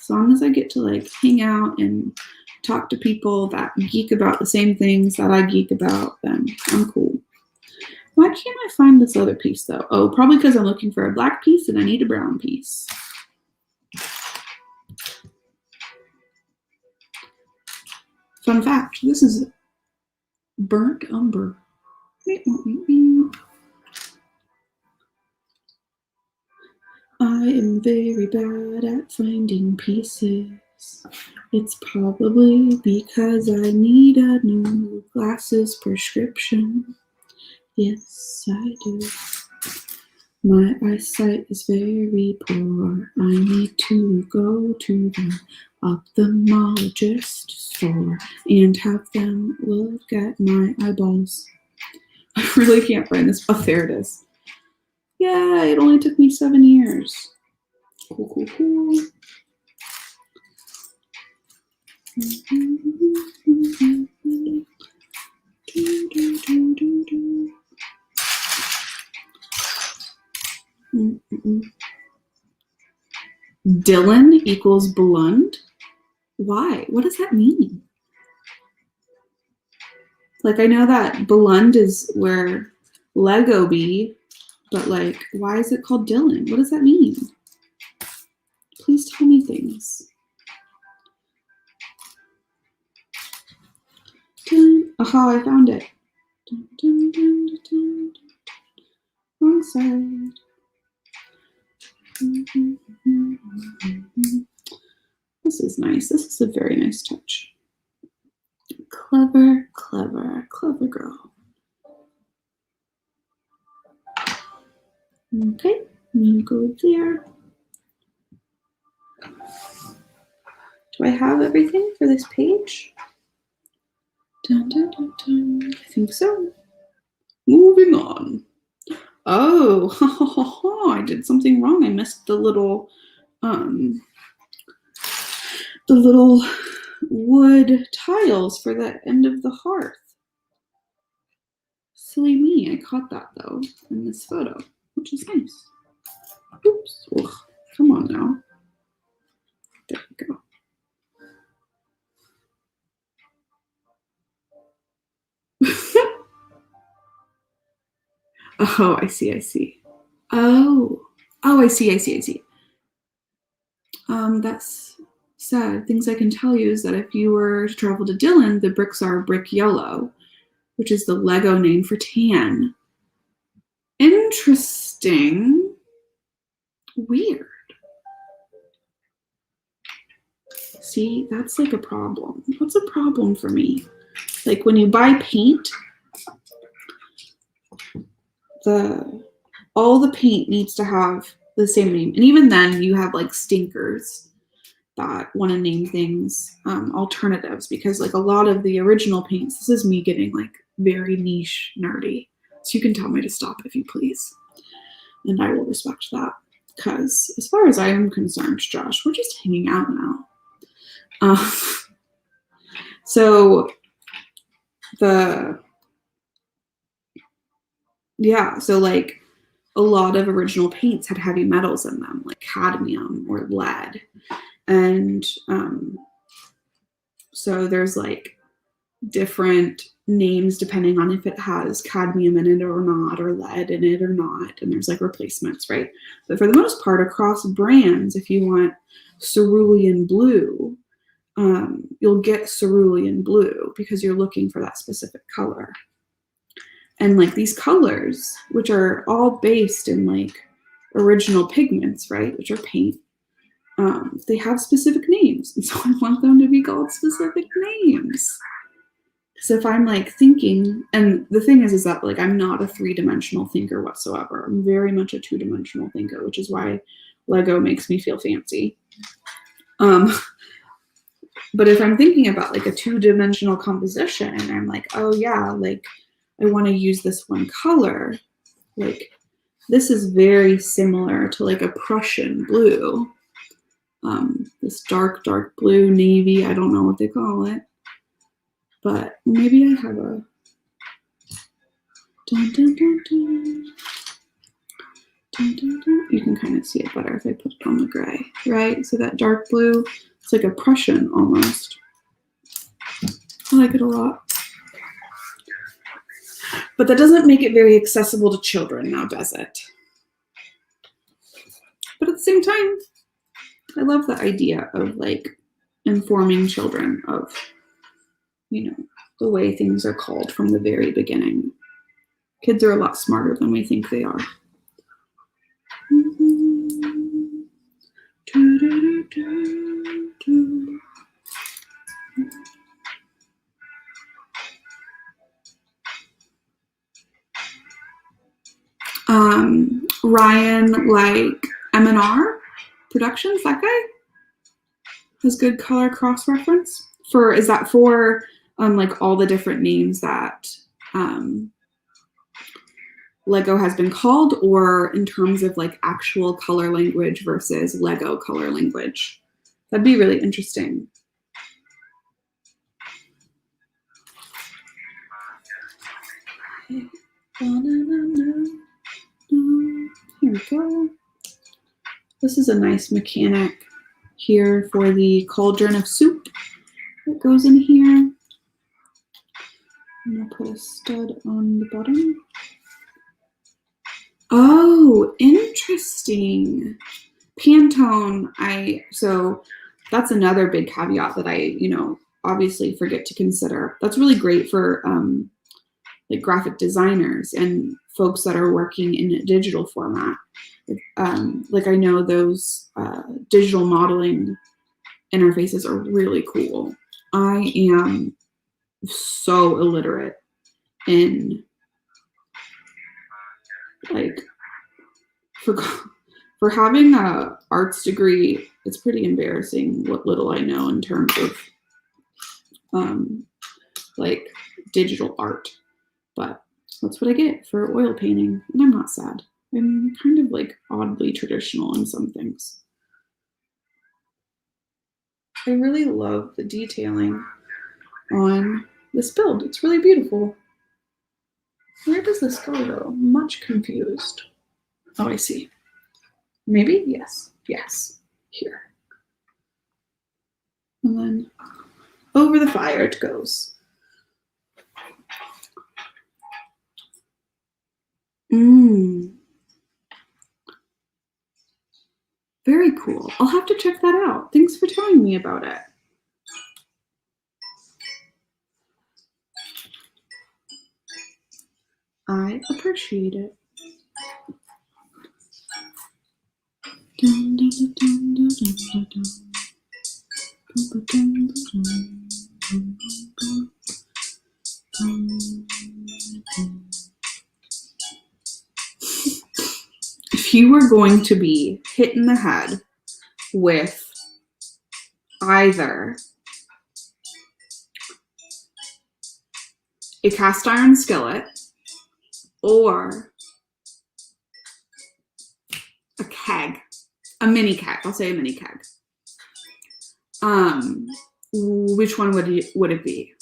As long as I get to like hang out and talk to people that geek about the same things that I geek about, then I'm cool. Why can't I find this other piece though? Oh, probably because I'm looking for a black piece and I need a brown piece. Fun fact, this is burnt umber. I am very bad at finding pieces. It's probably because I need a new glasses prescription. Yes, I do. My eyesight is very poor. I need to go to the ophthalmologist store and have them look at my eyeballs. I really can't find this. Oh, there it is. Yeah, it only took me 7 years. Cool, cool, cool. Dylan equals blunt? Why? What does that mean? Like, I know that blunt is where Lego be, but like, why is it called Dylan? What does that mean? Please tell me things. Aha, I found it. Wrong side. This is nice. This is a very nice touch. Clever, clever, clever girl. Okay, I'm gonna go there. Do I have everything for this page? Dun, dun, dun, dun. I think so. Moving on. Oh, I did something wrong. I missed the little wood tiles for the end of the hearth. Silly me. I caught that though in this photo, which is nice. Oops. Ugh. Come on now. There we go. Oh, I see. Oh, I see. That's sad. Things I can tell you is that if you were to travel to Dillon, the bricks are brick yellow, which is the Lego name for tan. Interesting. Weird. See, that's like a problem. What's a problem for me? Like when you buy paint, all the paint needs to have the same name. And even then you have like stinkers that want to name things alternatives, because like a lot of the original paints, this is me getting like very niche nerdy. So you can tell me to stop if you please. And I will respect that. Because as far as I am concerned, Josh, we're just hanging out now. So like a lot of original paints had heavy metals in them, like cadmium or lead. And so there's like different names depending on if it has cadmium in it or not, or lead in it or not. And there's like replacements, right? But for the most part, across brands, if you want cerulean blue, you'll get cerulean blue because you're looking for that specific color. And like these colors, which are all based in like original pigments, right, which are paint, they have specific names. And so I want them to be called specific names. So if I'm like thinking, and the thing is that like I'm not a three-dimensional thinker whatsoever. I'm very much a two-dimensional thinker, which is why Lego makes me feel fancy. But if I'm thinking about like a two-dimensional composition and I'm like, oh yeah, like I want to use this one color, like this is very similar to like a Prussian blue. This dark blue, navy, I don't know what they call it. But maybe I have a dun, dun, dun, dun. Dun, dun, dun. You can kind of see it better if I put it on the gray, right? So that dark blue, it's like a Prussian almost. I like it a lot. But that doesn't make it very accessible to children now, does it? But at the same time, I love the idea of like informing children of, you know, the way things are called from the very beginning. Kids are a lot smarter than we think they are. Ryan, like M&R Productions, that guy has good color cross-reference. Is that for like all the different names that Lego has been called, or in terms of like actual color language versus Lego color language? That'd be really interesting. Here we go. This is a nice mechanic here for the cauldron of soup that goes in here. I'm gonna put a stud on the bottom. Oh, interesting. Pantone, so that's another big caveat that I, obviously forget to consider. That's really great for like graphic designers and folks that are working in a digital format. Like I know those digital modeling interfaces are really cool. I am so illiterate in like for having a arts degree. It's pretty embarrassing what little I know in terms of like digital art, but that's what I get for oil painting, and I'm not sad. I'm kind of like oddly traditional in some things. I really love the detailing on this build. It's really beautiful. Where does this go though? I'm much confused. Oh, I see. Maybe? Yes. Yes. Here. And then over the fire it goes. Very cool. I'll have to check that out. Thanks for telling me about it. I appreciate it. If you were going to be hit in the head with either a cast iron skillet or a keg, a mini keg. I'll say a mini keg. Which one would it be?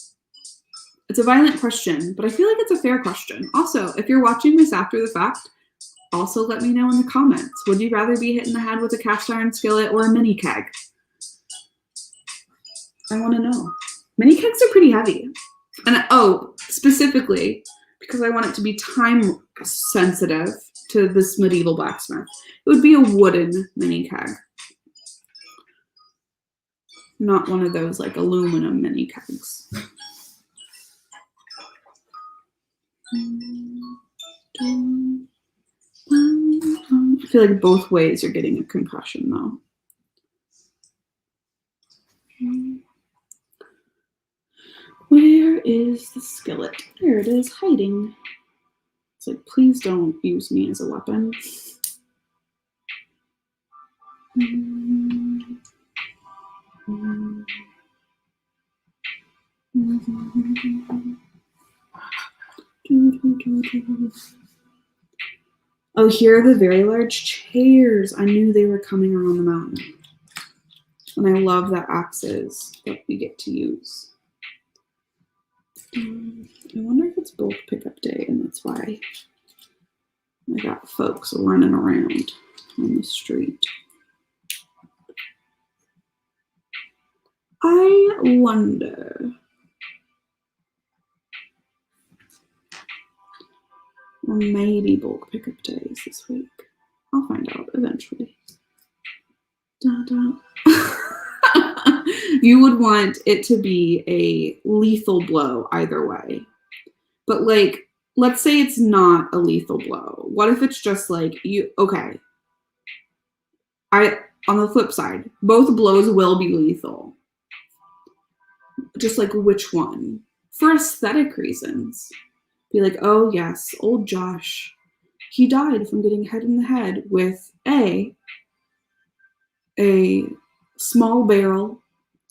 It's a violent question, but I feel like it's a fair question. Also, if you're watching this after the fact, also let me know in the comments. Would you rather be hit in the head with a cast iron skillet or a mini keg? I want to know. Mini kegs are pretty heavy. And specifically, because I want it to be time sensitive to this Medieval Blacksmith, it would be a wooden mini keg. Not one of those like aluminum mini kegs. I feel like both ways you're getting a concussion though. Where is the skillet? There it is, hiding. It's like, please don't use me as a weapon. Oh, here are the very large chairs. I knew they were coming around the mountain. And I love the axes that we get to use. I wonder if it's bulk pickup day and that's why I got folks running around on the street. I wonder. Or maybe bulk pickup days this week. I'll find out eventually. Dun, dun. You would want it to be a lethal blow either way. But like, let's say it's not a lethal blow. What if it's just like, okay. On the flip side, both blows will be lethal. Just like which one? For aesthetic reasons. Be like, oh yes, old Josh, he died from getting hit in the head with a small barrel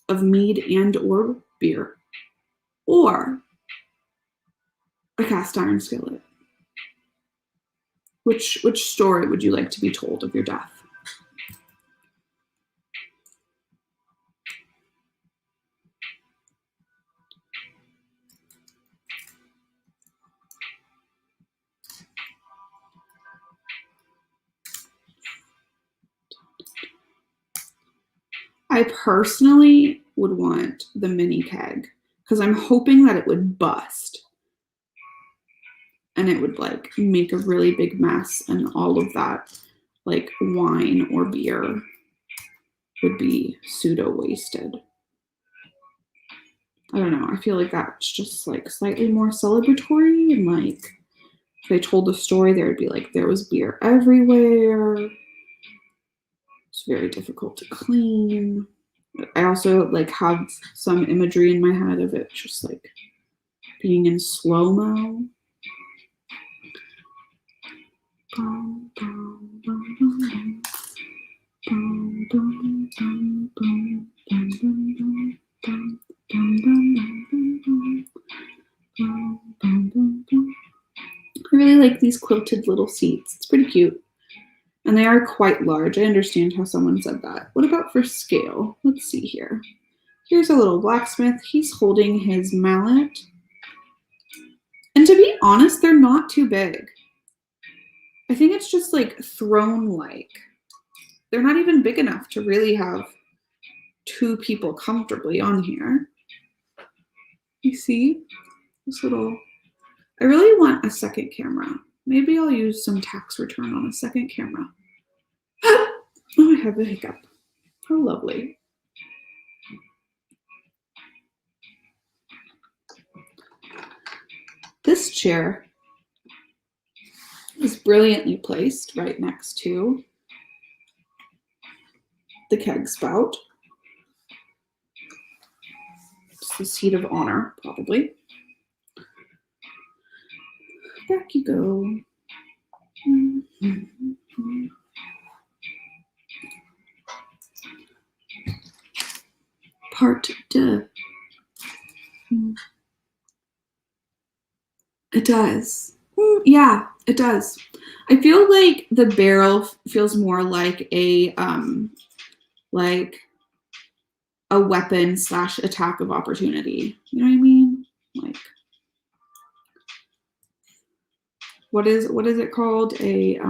of mead and or beer, or a cast iron skillet. Which story would you like to be told of your death? I personally would want the mini keg because I'm hoping that it would bust and it would like make a really big mess and all of that like wine or beer would be pseudo wasted. I don't know. I feel like that's just like slightly more celebratory and like if they told the story, there would be like there was beer everywhere. It's very difficult to clean. I also like have some imagery in my head of it just like being in slow-mo. I really like these quilted little seats. It's pretty cute. And they are quite large. I understand how someone said that. What about for scale? Let's see here. Here's a little blacksmith. He's holding his mallet. And to be honest, they're not too big. I think it's just like throne-like. They're not even big enough to really have two people comfortably on here. You see? This little... I really want a second camera. Maybe I'll use some tax return on a second camera. Oh, I have a hiccup. How lovely. This chair is brilliantly placed right next to the keg spout. It's the seat of honor, probably. Back you go. Part 2. It does. Yeah, it does. I feel like the barrel feels more like a weapon / attack of opportunity. You know what I mean? Like, what is it called? It's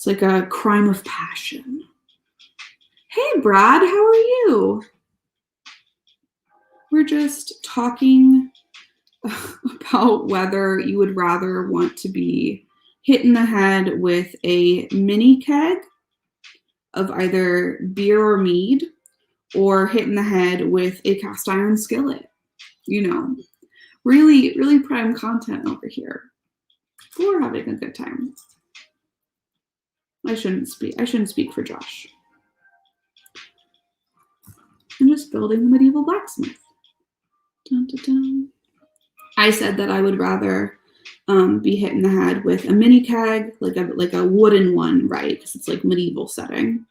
like a crime of passion. Hey, Brad, how are you? We're just talking about whether you would rather want to be hit in the head with a mini keg of either beer or mead, or hit in the head with a cast iron skillet. You know, really, really prime content over here. We're having a good time. I shouldn't speak for Josh. I'm just building the Medieval Blacksmith. Dun, dun, dun. I said that I would rather be hit in the head with a mini keg, like a wooden one, right? Because it's like medieval setting.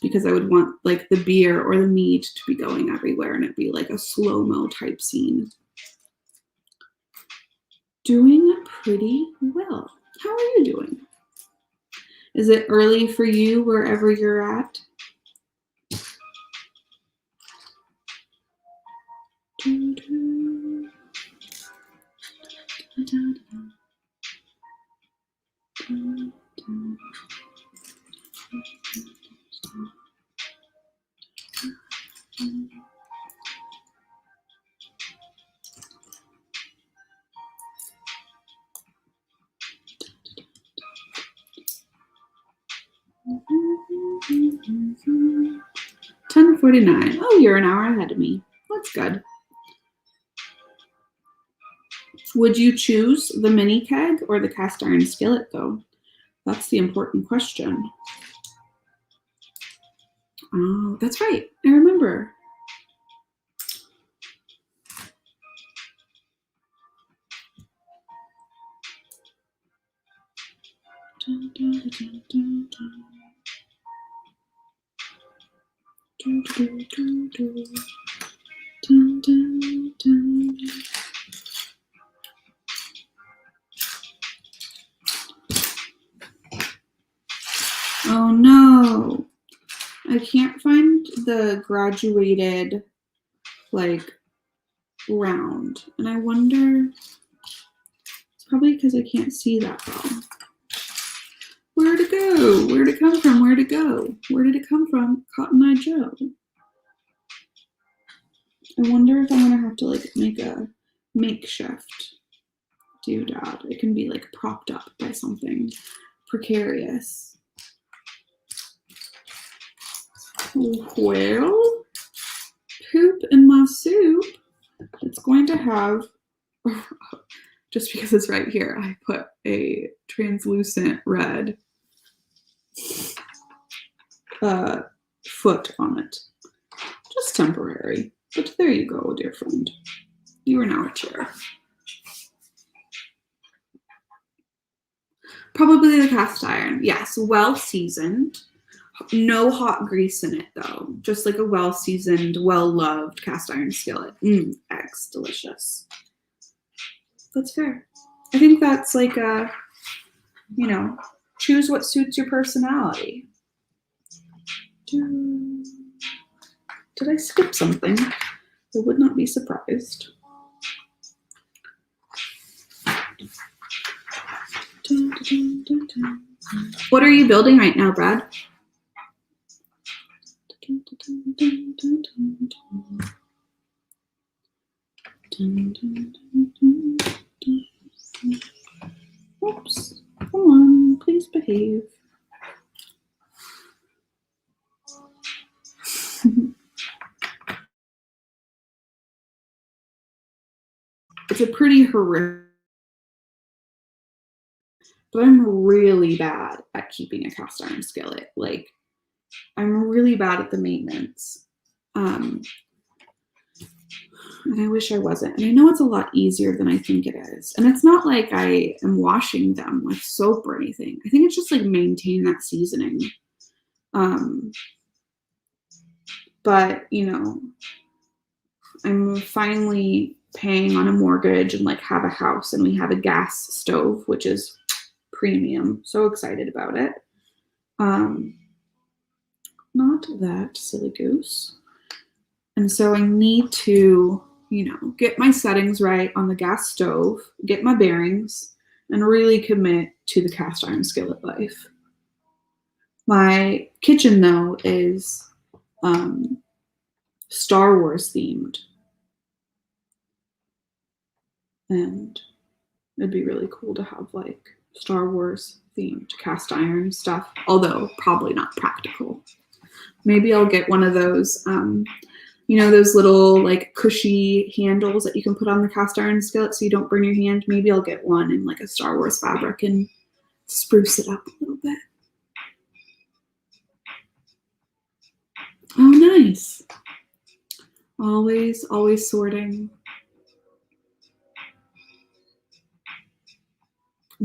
Because I would want like the beer or the mead to be going everywhere, and it'd be like a slow-mo type scene. Doing pretty well. How are you doing? Is it early for you wherever you're at? $10:49. Oh, you're an hour ahead of me. That's good. Would you choose the mini keg or the cast iron skillet, though? That's the important question. Oh, that's right. I remember. Dun, dun, dun, dun, dun. Dun, dun, dun, dun. Dun, dun, dun. Oh no, I can't find the graduated like round, and I wonder, it's probably because I can't see that well. Where'd it go? Where'd it come from? Where'd it go? Where did it come from? Cotton Eye Joe. I wonder if I'm gonna have to like make a makeshift doodad. It can be like propped up by something precarious. Well, poop in my soup. It's going to have, just because it's right here, I put a translucent red foot on it. Just temporary. But there you go, dear friend. You are now a chair. Probably the cast iron. Yes, well seasoned. No hot grease in it, though. Just like a well seasoned, well loved cast iron skillet. Eggs, delicious. That's fair. I think that's like a, choose what suits your personality. Did I skip something? I would not be surprised. What are you building right now, Brad? Oops. Come on, please behave. It's a pretty horrific, but I'm really bad at keeping a cast iron skillet. Like, I'm really bad at the maintenance. And I wish I wasn't. And I know it's a lot easier than I think it is. And it's not like I am washing them with soap or anything. I think it's just like maintain that seasoning. But, I'm finally paying on a mortgage and like have a house, and we have a gas stove, which is premium. So excited about it. Not that silly goose. And so I need to, get my settings right on the gas stove, get my bearings, and really commit to the cast iron skillet life. My kitchen, though, is Star Wars themed. And it'd be really cool to have like Star Wars themed cast iron stuff, although probably not practical. Maybe I'll get one of those, those little like cushy handles that you can put on the cast iron skillet so you don't burn your hand. Maybe I'll get one in like a Star Wars fabric and spruce it up a little bit. Oh, nice. Always sorting.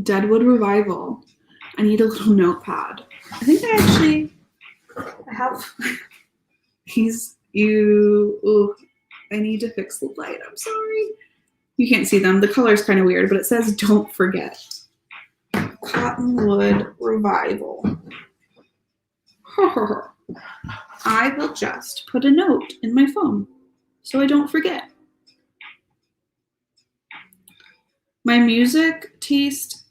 Deadwood Revival. I need a little notepad. I think I have I need to fix the light. I'm sorry. You can't see them. The color is kind of weird, but it says don't forget. Cottonwood Revival. I will just put a note in my phone so I don't forget. My music taste,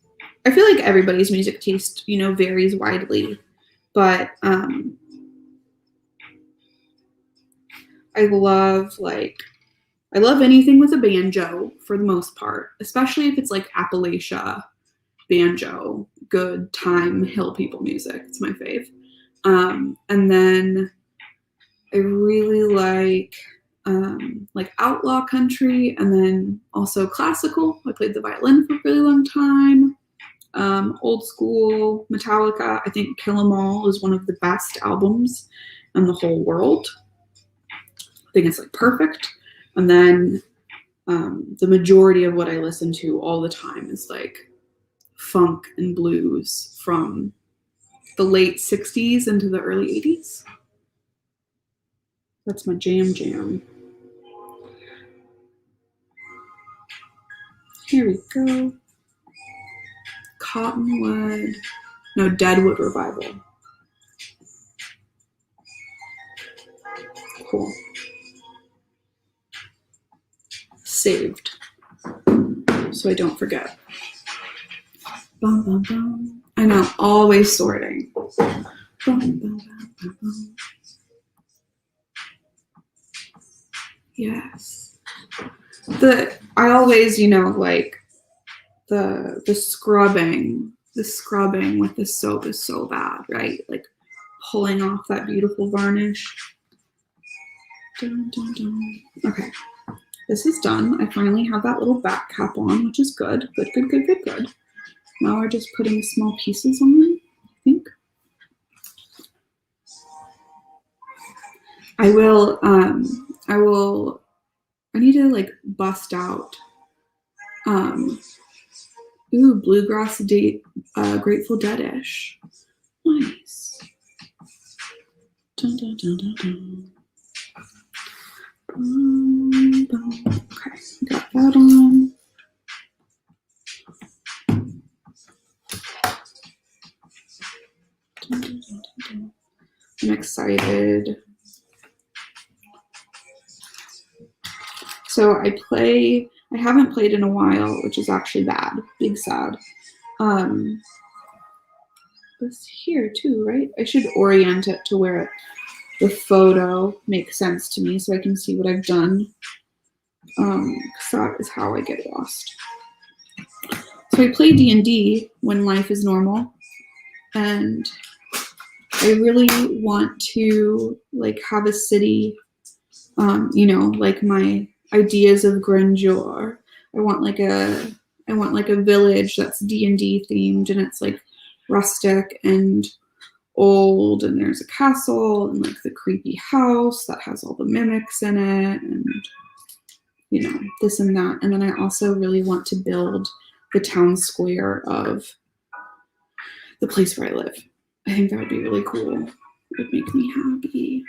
I feel like everybody's music taste, varies widely, but I love anything with a banjo for the most part, especially if it's like Appalachia banjo, good time hill people music. It's my fave. And then I really like outlaw country, and then also classical. I played the violin for a really long time. Old school Metallica. I think Kill 'Em All is one of the best albums in the whole world. I think it's like perfect. And then the majority of what I listen to all the time is like funk and blues from the late 60s into the early 80s. That's my jam. Here we go. Deadwood Revival. Cool. Saved. So I don't forget. Bum, bum, bum. I know, always sorting. Bum, bum, bum, bum, bum. Yes. I always, like the scrubbing with the soap is so bad, right? Like pulling off that beautiful varnish. Dun, dun, dun. Okay. This is done. I finally have that little back cap on, which is good. Good. Now we're just putting small pieces on, I think. I need to like bust out bluegrass Grateful Dead-ish. Nice. Dun, dun, dun, dun, dun. Okay, got that on. Dun, dun, dun, dun. I'm excited. So I haven't played in a while, which is actually bad. Big sad. This here too, right? I should orient it to where the photo makes sense to me so I can see what I've done. Because that is how I get lost. So I play D&D when life is normal, and I really want to like have a city, like my ideas of grandeur. I want like a village that's D&D themed, and it's like rustic and old, and there's a castle and like the creepy house that has all the mimics in it, and this and that. And then I also really want to build the town square of the place where I live. I think that would be really cool. It would make me happy.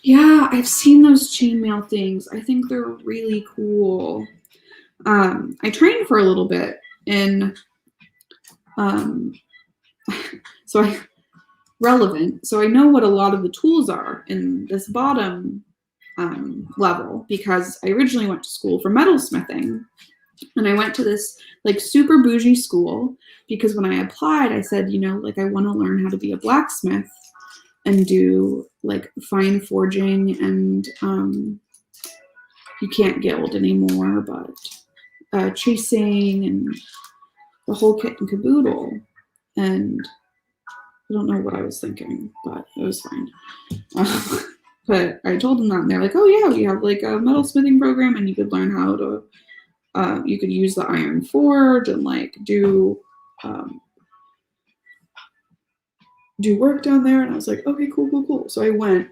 Yeah, I've seen those chainmail things. I think they're really cool. I trained for a little bit in, so I relevant. So I know what a lot of the tools are in this bottom level because I originally went to school for metalsmithing. And I went to this like super bougie school because when I applied, I said, you know, like I want to learn how to be a blacksmith and do like fine forging and you can't gild anymore, but chasing and the whole kit and caboodle. And I don't know what I was thinking, but it was fine. But I told them that, and they're like, "Oh yeah, we have like a metalsmithing program, and you could learn how to, you could use the iron forge and like do work down there." And I was like, "Okay, cool." So I went,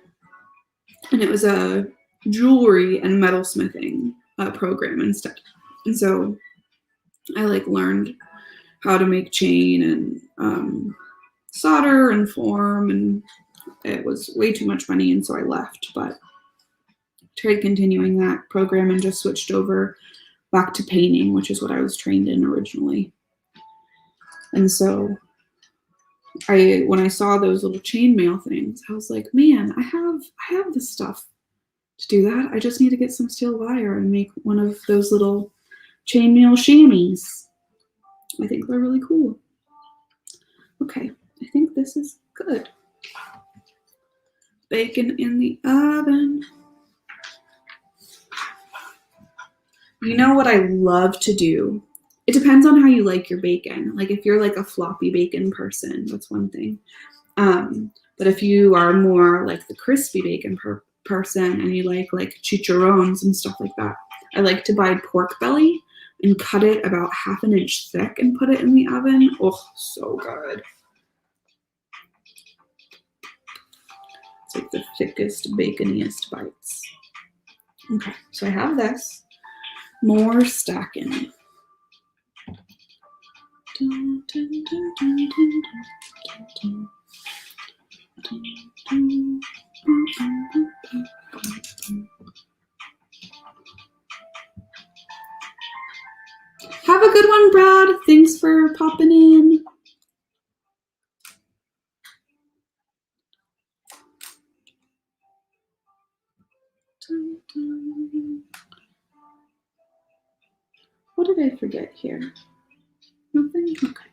and it was a jewelry and metalsmithing program instead. And so I like learned how to make chain and solder and form, and it was way too much money, and so I left. But tried continuing that program and just switched over back to painting, which is what I was trained in originally. And so when I saw those little chainmail things, I was like, man, I have the stuff to do that. I just need to get some steel wire and make one of those little chainmail chamois. I think they're really cool. Okay, I think this is good. Bacon in the oven. You know what I love to do? It depends on how you like your bacon. Like if you're like a floppy bacon person, that's one thing. But if you are more like the crispy bacon person and you like chicharrones and stuff like that, I like to buy pork belly and cut it about 1/2 inch thick and put it in the oven. Oh, so good. It's like the thickest, baconiest bites. Okay, so I have this. More stacking. Dun, dun, dun, dun, dun, dun, dun. Have a good one, Brad. Thanks for popping in. What did I forget here? Nothing? Okay.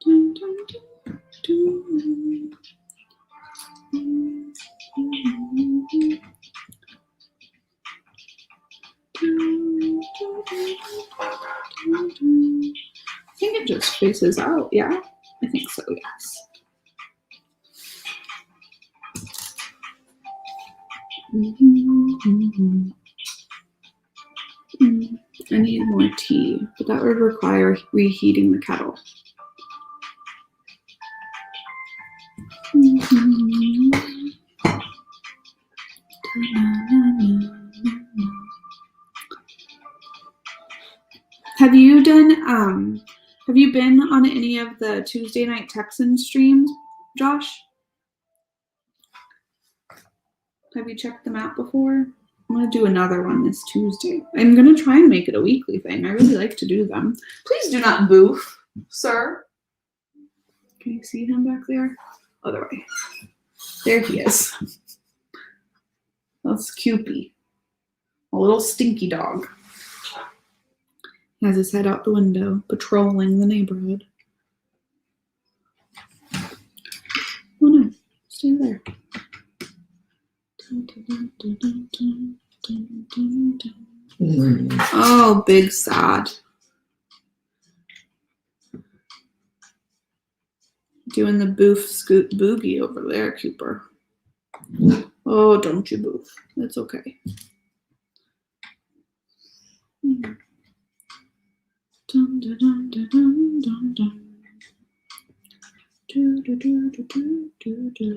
I think it just faces out, yeah? I think so, yes. I need more tea, but that would require reheating the kettle. Have you been on any of the Tuesday Night Texan streams, Josh? Have you checked them out before? I'm going to do another one this Tuesday. I'm going to try and make it a weekly thing. I really like to do them. Please do not boof, sir. Can you see him back there? Other way. There he is. That's Cupie. A little stinky dog. He has his head out the window, patrolling the neighborhood. Oh no, stay there. Oh, big sad. Doing the boof scoot boogie over there, Cooper. Oh, don't you boof. That's okay. Dun, dun, dun, dun, dun, dun, dun. Do, do, do, do, do, do, do.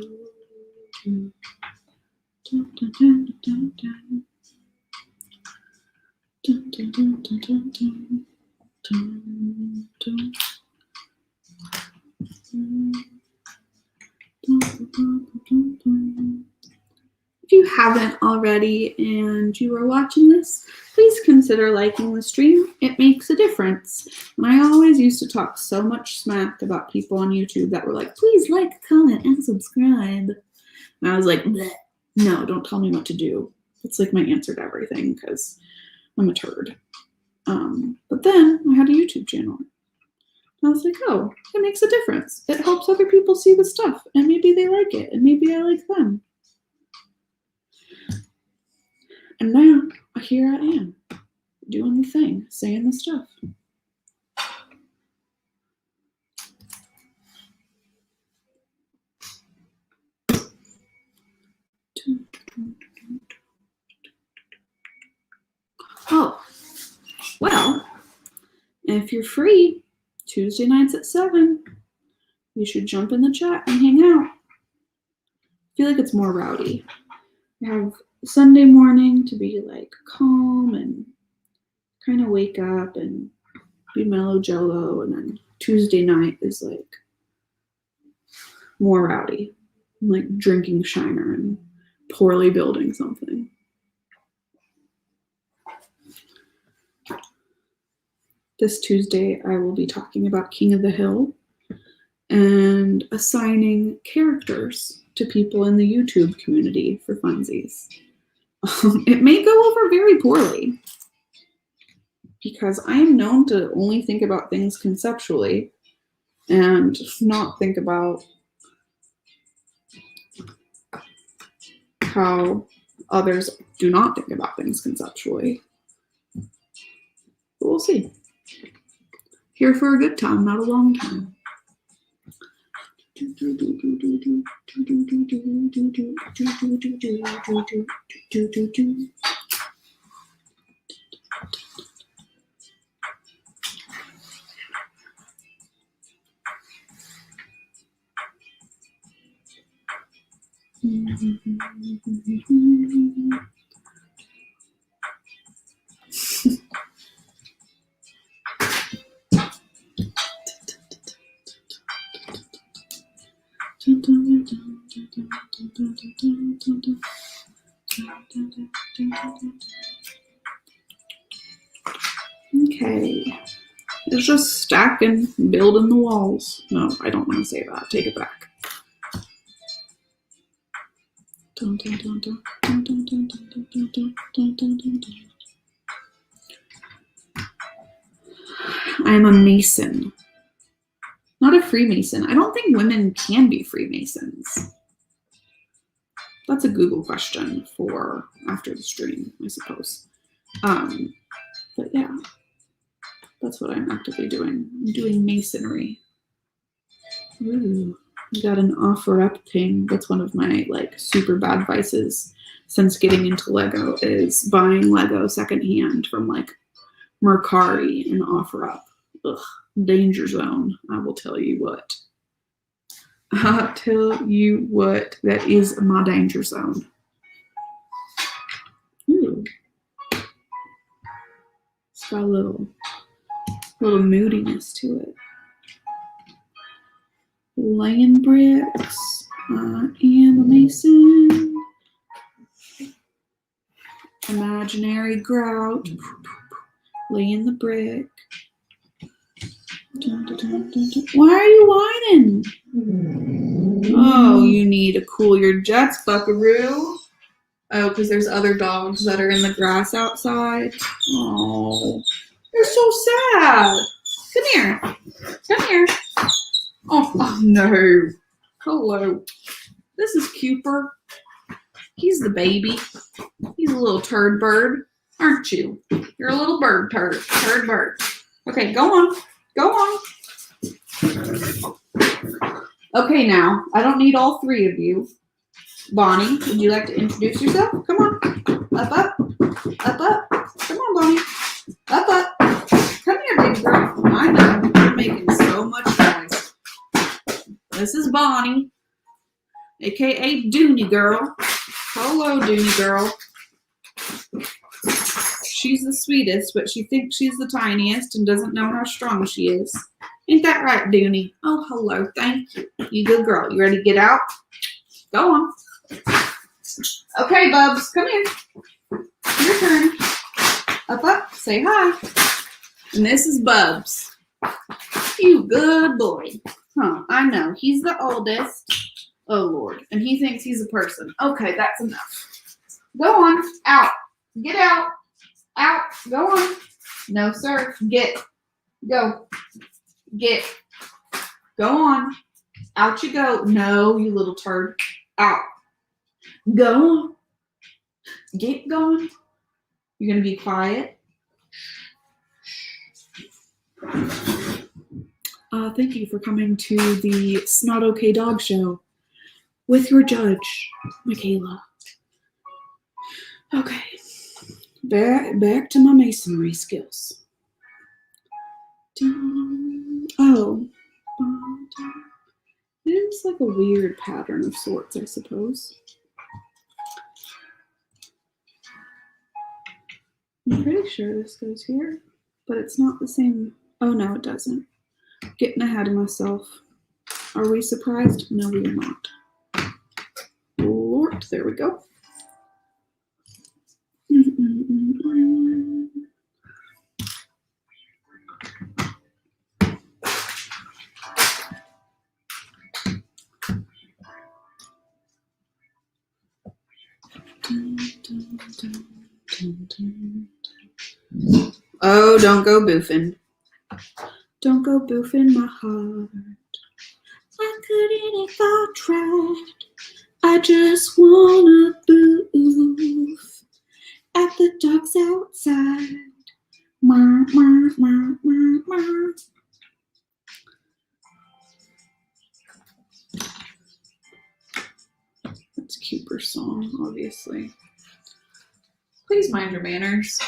Dun, dun, dun, dun, dun. Dun, dun, dun, dun, dun, dun. Dun, dun. If you haven't already and you are watching this, please consider liking the stream. It makes a difference. And I always used to talk so much smack about people on YouTube that were like, please like, comment, and subscribe. And I was like, bleh. No, don't tell me what to do. It's like my answer to everything because I'm a turd. But then I had a YouTube channel. And I was like, oh, it makes a difference. It helps other people see the stuff, and maybe they like it, and maybe I like them. And now, here I am, doing the thing, saying the stuff. Oh, well, if you're free, Tuesday nights at 7, you should jump in the chat and hang out. I feel like it's more rowdy. I have Sunday morning to be like calm and kind of wake up and be mellow jello, and then Tuesday night is like more rowdy. I'm like drinking Shiner and poorly building something. This Tuesday, I will be talking about King of the Hill and assigning characters to people in the YouTube community for funsies. It may go over very poorly because I am known to only think about things conceptually and not think about how others do not think about things conceptually. But we'll see. Here for a good time, not a long time. Okay, it's just stacking, building the walls. No, I don't want to say that. Take it back. I am a Mason, not a Freemason. I don't think women can be Freemasons. That's a Google question for after the stream, I suppose. But yeah, that's what I'm actively doing. I'm doing masonry. Ooh, I got an OfferUp thing. That's one of my like super bad vices since getting into Lego is buying Lego secondhand from like Mercari and OfferUp. Ugh, danger zone. I will tell you what. I'll tell you what, that is my danger zone. Ooh. It's got a little moodiness to it. Laying bricks. I am a mason. Imaginary grout. Laying the brick. Dun, dun, dun, dun, dun. Why are you whining? Oh, you need to cool your jets, buckaroo. Oh, because there's other dogs that are in the grass outside. Oh, you're so sad. Come here. Come here. Oh no. Hello. This is Cooper. He's the baby. He's a little turd bird, aren't you? You're a little bird turd. Turd bird. Okay, go on. Go on. Okay, now, I don't need all three of you. Bonnie, would you like to introduce yourself? Come on. Up, up. Up, up. Come on, Bonnie. Up, up. Come here, big girl. I know. You're making so much noise. This is Bonnie, a.k.a. Dooney Girl. Hello, Dooney Girl. She's the sweetest, but she thinks she's the tiniest and doesn't know how strong she is. Ain't that right, Dooney? Oh, hello. Thank you. You good girl. You ready to get out? Go on. Okay, Bubs, come here. Your turn. Up, say hi. And this is Bubs. You good boy. Huh, I know. He's the oldest. Oh, Lord. And he thinks he's a person. Okay, that's enough. Go on. Out. Get out. Out. Go on. No, sir. Get. Go. Get. Go on. Out you go. No, you little turd. Out. Go on. Get going. You're going to be quiet. Thank you for coming to the Snot Okay Dog Show with your judge, Michaela. Okay. Back to my masonry skills. Oh. It's like a weird pattern of sorts, I suppose. I'm pretty sure this goes here, but it's not the same. Oh, no, it doesn't. Getting ahead of myself. Are we surprised? No, we are not. Lord, there we go. Oh, don't go boofing. Don't go boofing my heart. I couldn't if I tried. I just wanna boof at the dogs outside. Mar, mar, mar, mar, mar. That's Cooper's song, obviously. Please mind your manners.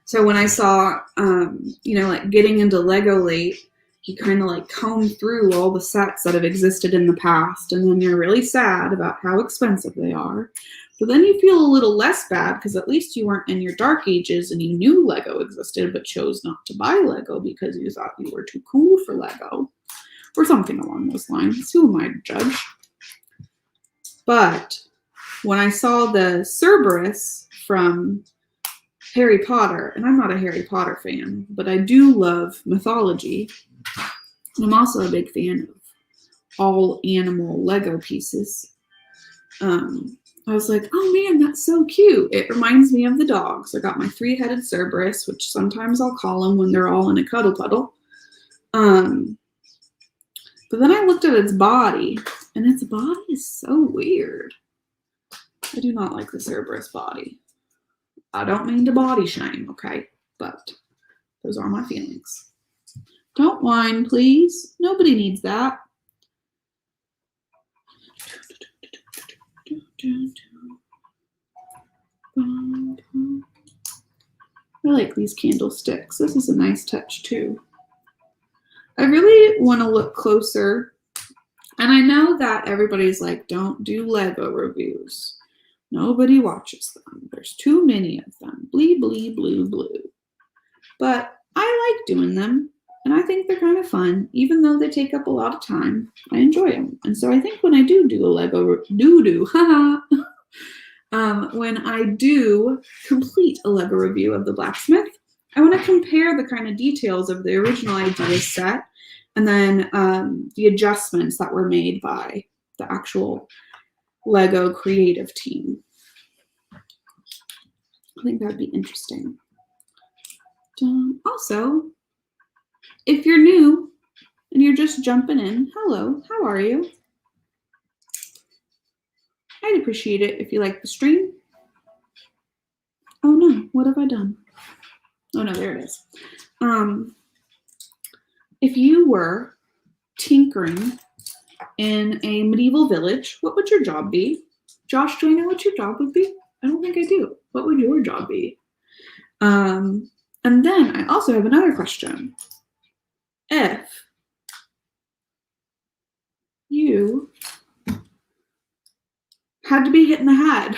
So when I saw, like getting into Lego late, you kind of like comb through all the sets that have existed in the past, and then you're really sad about how expensive they are. But then you feel a little less bad because at least you weren't in your dark ages and you knew Lego existed but chose not to buy Lego because you thought you were too cool for Lego or something along those lines. Who am I to judge? But when I saw the Cerberus from Harry Potter, and I'm not a Harry Potter fan, but I do love mythology. And I'm also a big fan of all animal Lego pieces. I was like, oh man, that's so cute. It reminds me of the dogs. I got my 3-headed Cerberus, which sometimes I'll call them when they're all in a cuddle puddle. But then I looked at its body, and its body is so weird. I do not like the Cerberus body. I don't mean to body shame, okay? But those are my feelings. Don't whine, please. Nobody needs that. I like these candlesticks. This is a nice touch too. I really want to look closer. And I know that everybody's like, don't do Lego reviews. Nobody watches them. There's too many of them. Blee, blee, blue, blue. But I like doing them. And I think they're kind of fun. Even though they take up a lot of time, I enjoy them. And so I think when I do a Lego when I do complete a Lego review of the Blacksmith, I want to compare the kind of details of the original idea set and then the adjustments that were made by the actual Lego creative team. I think that would be interesting. Also, if you're new and you're just jumping in, hello, how are you? I'd appreciate it if you like the stream. Oh no, what have I done? Oh no, there it is. If you were tinkering in a medieval village, what would your job be? Josh, do I know what your job would be? I don't think I do. What would your job be? And then I also have another question. If you had to be hit in the head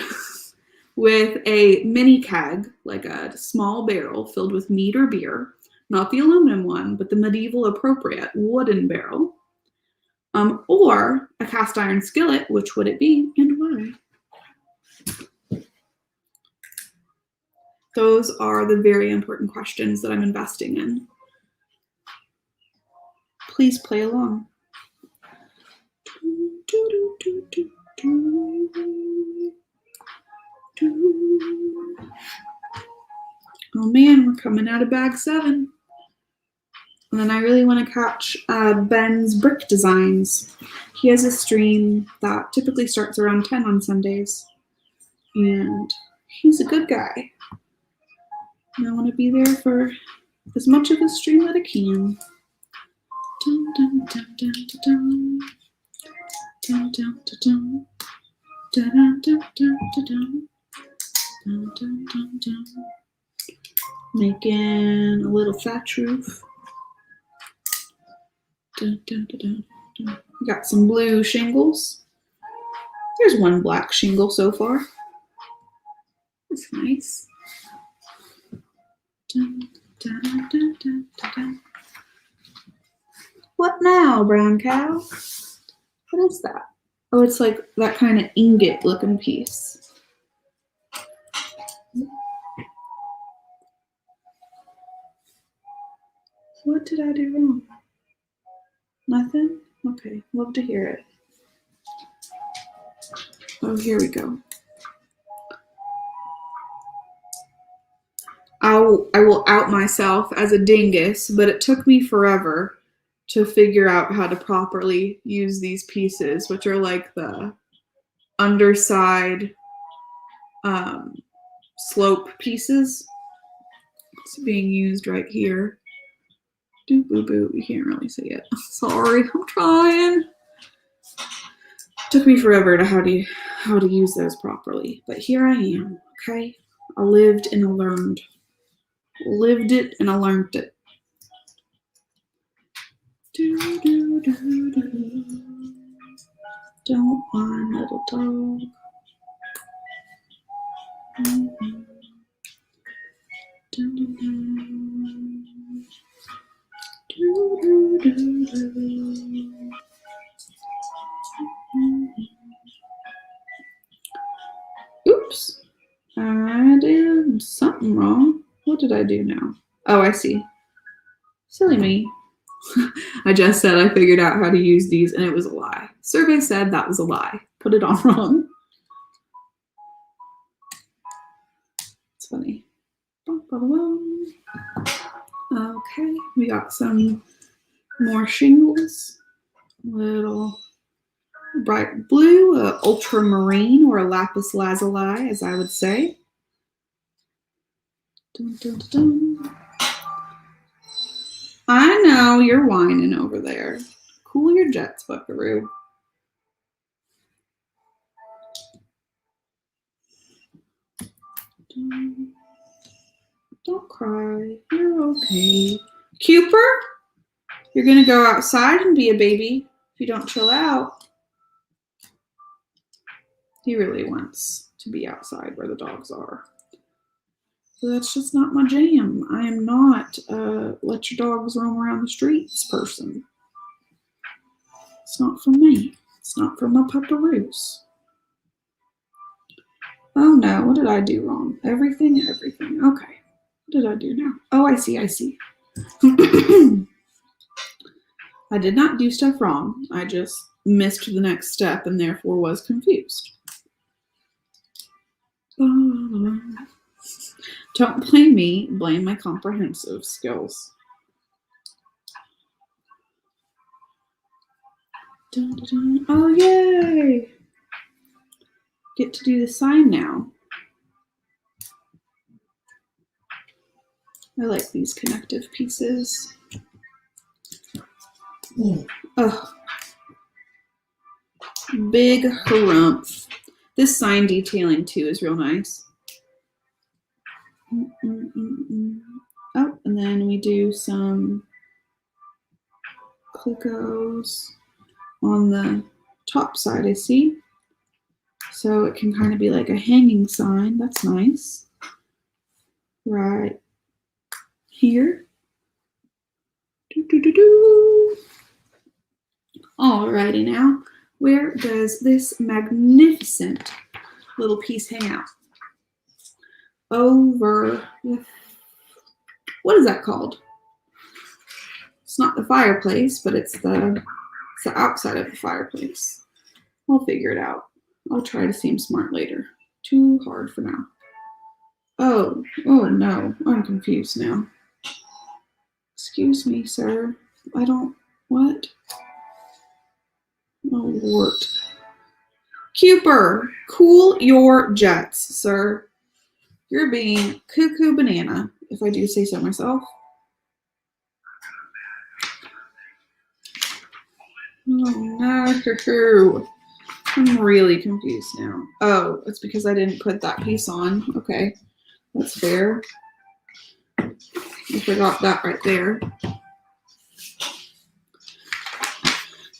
with a mini keg, like a small barrel filled with mead or beer, not the aluminum one, but the medieval appropriate wooden barrel, or a cast iron skillet, which would it be and why? Those are the very important questions that I'm investing in. Please play along. Oh man, we're coming out of bag 7. And then I really want to catch Ben's brick designs. He has a stream that typically starts around 10 on Sundays. And he's a good guy. And I want to be there for as much of his stream that I can. Dun, dun, dun, dun, dun, dun, dun, dun, dun, dun, dun, dun, dun, dun, dun, dun, dun. Making a little thatch roof. Dun, dun, dun, dun, dun. Got some blue shingles. There's one black shingle so far. That's nice. Dun, dun, dun, dun, dun, dun. What now, brown cow? What is that? Oh, it's like that kind of ingot looking piece. What did I do wrong? Nothing? Okay, love to hear it. Oh, here we go. I will out myself as a dingus, but it took me forever to figure out how to properly use these pieces, which are like the underside slope pieces. It's being used right here. Doo boo boo, you can't really see it. Sorry, I'm trying. Took me forever to how to use those properly, but here I am. Okay, I lived and I learned. Lived it and I learned it. Do, do, do, do. Don't whine, little dog. Mm-hmm. Do, do, do. Do, do, do, do. Oops, I did something wrong. What did I do now? Oh, I see. Silly me. I just said I figured out how to use these and it was a lie. Survey said that was a lie. Put it on wrong. It's funny. Okay, we got some more shingles. Little bright blue, ultramarine, or a lapis lazuli, as I would say. Dun, dun, dun, dun. I know you're whining over there. Cool your jets, buckaroo. Don't cry. You're okay. Cooper, you're going to go outside and be a baby if you don't chill out. He really wants to be outside where the dogs are. So that's just not my jam. I am not let your dogs roam around the streets person. It's not for me. It's not for my pupperoos. Oh no, what did I do wrong? Everything. Okay. What did I do now? Oh, I see. I did not do stuff wrong. I just missed the next step and therefore was confused. Don't blame me, blame my comprehensive skills. Dun, dun, dun. Oh, yay! Get to do the sign now. I like these connective pieces. Oh, big harumph. This sign detailing too is real nice. Oh, and then we do some clicos on the top side, I see. So it can kind of be like a hanging sign. That's nice. Right here. Alrighty now, where does this magnificent little piece hang out? Over the, what is that called? It's not the fireplace, but it's the outside of the fireplace. I'll figure it out. I'll try to seem smart later. Too hard for now. Oh no, I'm confused now. Excuse me, sir. I don't, what? Oh, Lord. Cooper, cool your jets, sir. You're being cuckoo banana, if I do say so myself. Oh, no. I'm really confused now. Oh, it's because I didn't put that piece on. Okay, that's fair. I forgot that right there.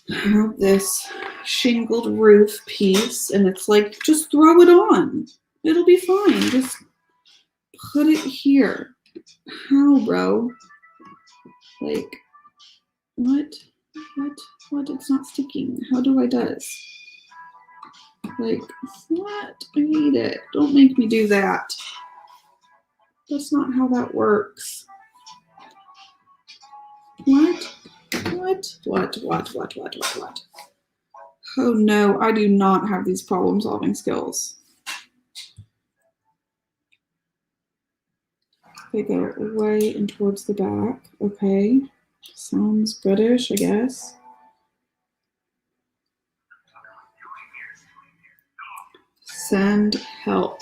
I have this shingled roof piece, and it's like, just throw it on. It'll be fine. Just put it here. How, bro? Like, what? It's not sticking. How do I does? Like, what? I hate it. Don't make me do that. That's not how that works. What? Oh no, I do not have these problem-solving skills. They go away and towards the back. Okay. Sounds goodish, I guess. Send help.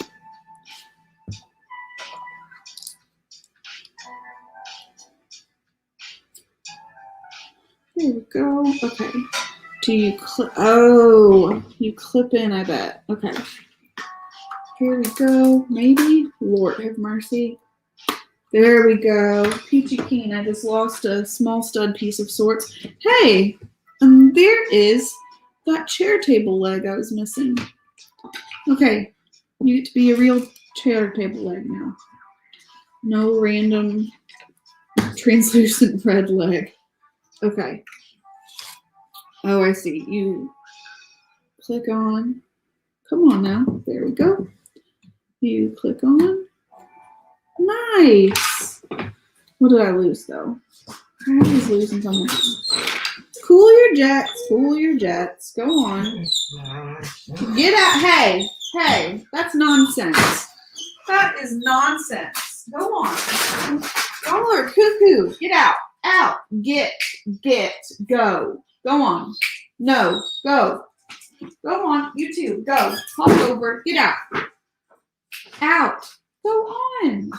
There we go. Okay. Do you clip? Oh, you clip in, I bet. Okay. Here we go. Maybe. Lord have mercy. There we go. Peachy keen. I just lost a small stud piece of sorts. Hey, and there is that chair table leg I was missing. Okay. You get to be a real chair table leg now. No random translucent red leg. Okay. Oh, I see. You click on. Come on now. There we go. You click on. Nice. What did I lose, though? I was losing something. Cool your jets. Cool your jets. Go on. Get out. Hey. That's nonsense. That is nonsense. Go on. Y'all are cuckoo. Get out. Out. Get. Go. Go on. No. Go. Go on. You too. Go. Hop over. Get out. Out. Go on.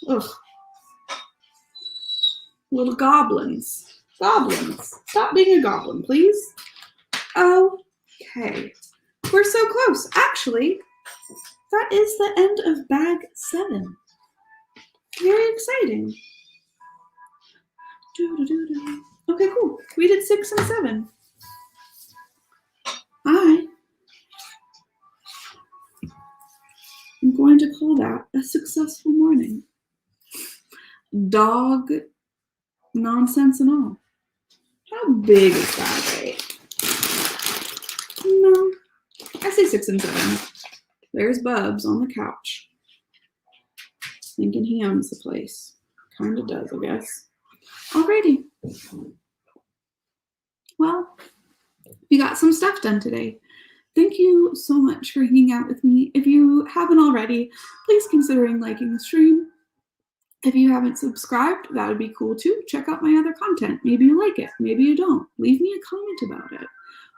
Ugh. Little goblins. Stop being a goblin, please. Okay. We're so close. Actually, that is the end of bag 7. Very exciting. Okay, cool. We did 6 and 7. I'm going to call that a successful morning. Dog nonsense and all. How big is that, right? No. I say 6 and 7. There's Bubs on the couch. Thinking he owns the place. Kinda does, I guess. Alrighty. Well, we got some stuff done today. Thank you so much for hanging out with me. If you haven't already, please consider liking the stream. If you haven't subscribed, that would be cool too. Check out my other content. Maybe you like it, maybe you don't. Leave me a comment about it.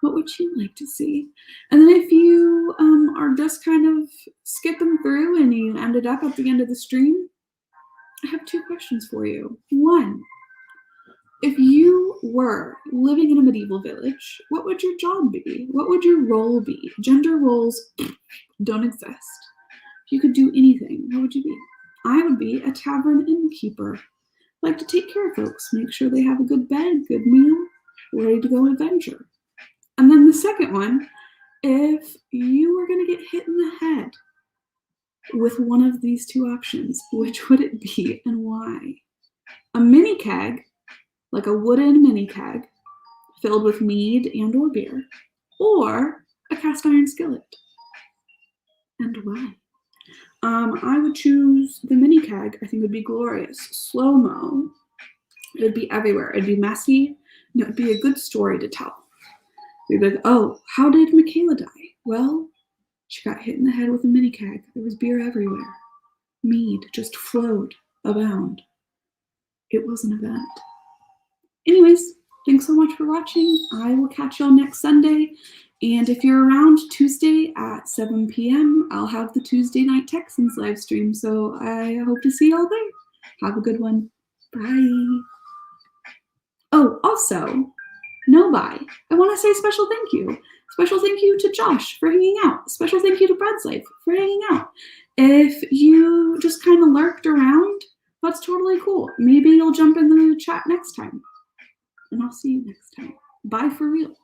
What would you like to see? And then if you are just kind of skipping through and you ended up at the end of the stream, I have 2 questions for you. 1, if you were living in a medieval village, what would your job be? What would your role be? Gender roles don't exist. If you could do anything, what would you be? I would be a tavern innkeeper. Like to take care of folks, make sure they have a good bed, good meal, ready to go adventure. And then the second one, if you were going to get hit in the head with one of these 2 options, which would it be and why? A mini keg like a wooden mini keg filled with mead and or beer, or a cast iron skillet. And why? I would choose the mini keg. I think it would be glorious. Slow-mo. It would be everywhere. It'd be messy, and it would be a good story to tell. We'd be like, oh, how did Michaela die? Well, she got hit in the head with a mini keg. There was beer everywhere. Mead just flowed abound. It was an event. Anyways, thanks so much for watching. I will catch y'all next Sunday. And if you're around Tuesday at 7 p.m., I'll have the Tuesday Night Texans live stream. So I hope to see y'all there. Have a good one. Bye. Oh, also, no bye. I want to say special thank you. Special thank you to Josh for hanging out. Special thank you to Bread's Life for hanging out. If you just kind of lurked around, that's totally cool. Maybe you'll jump in the chat next time. And I'll see you next time. Bye for real.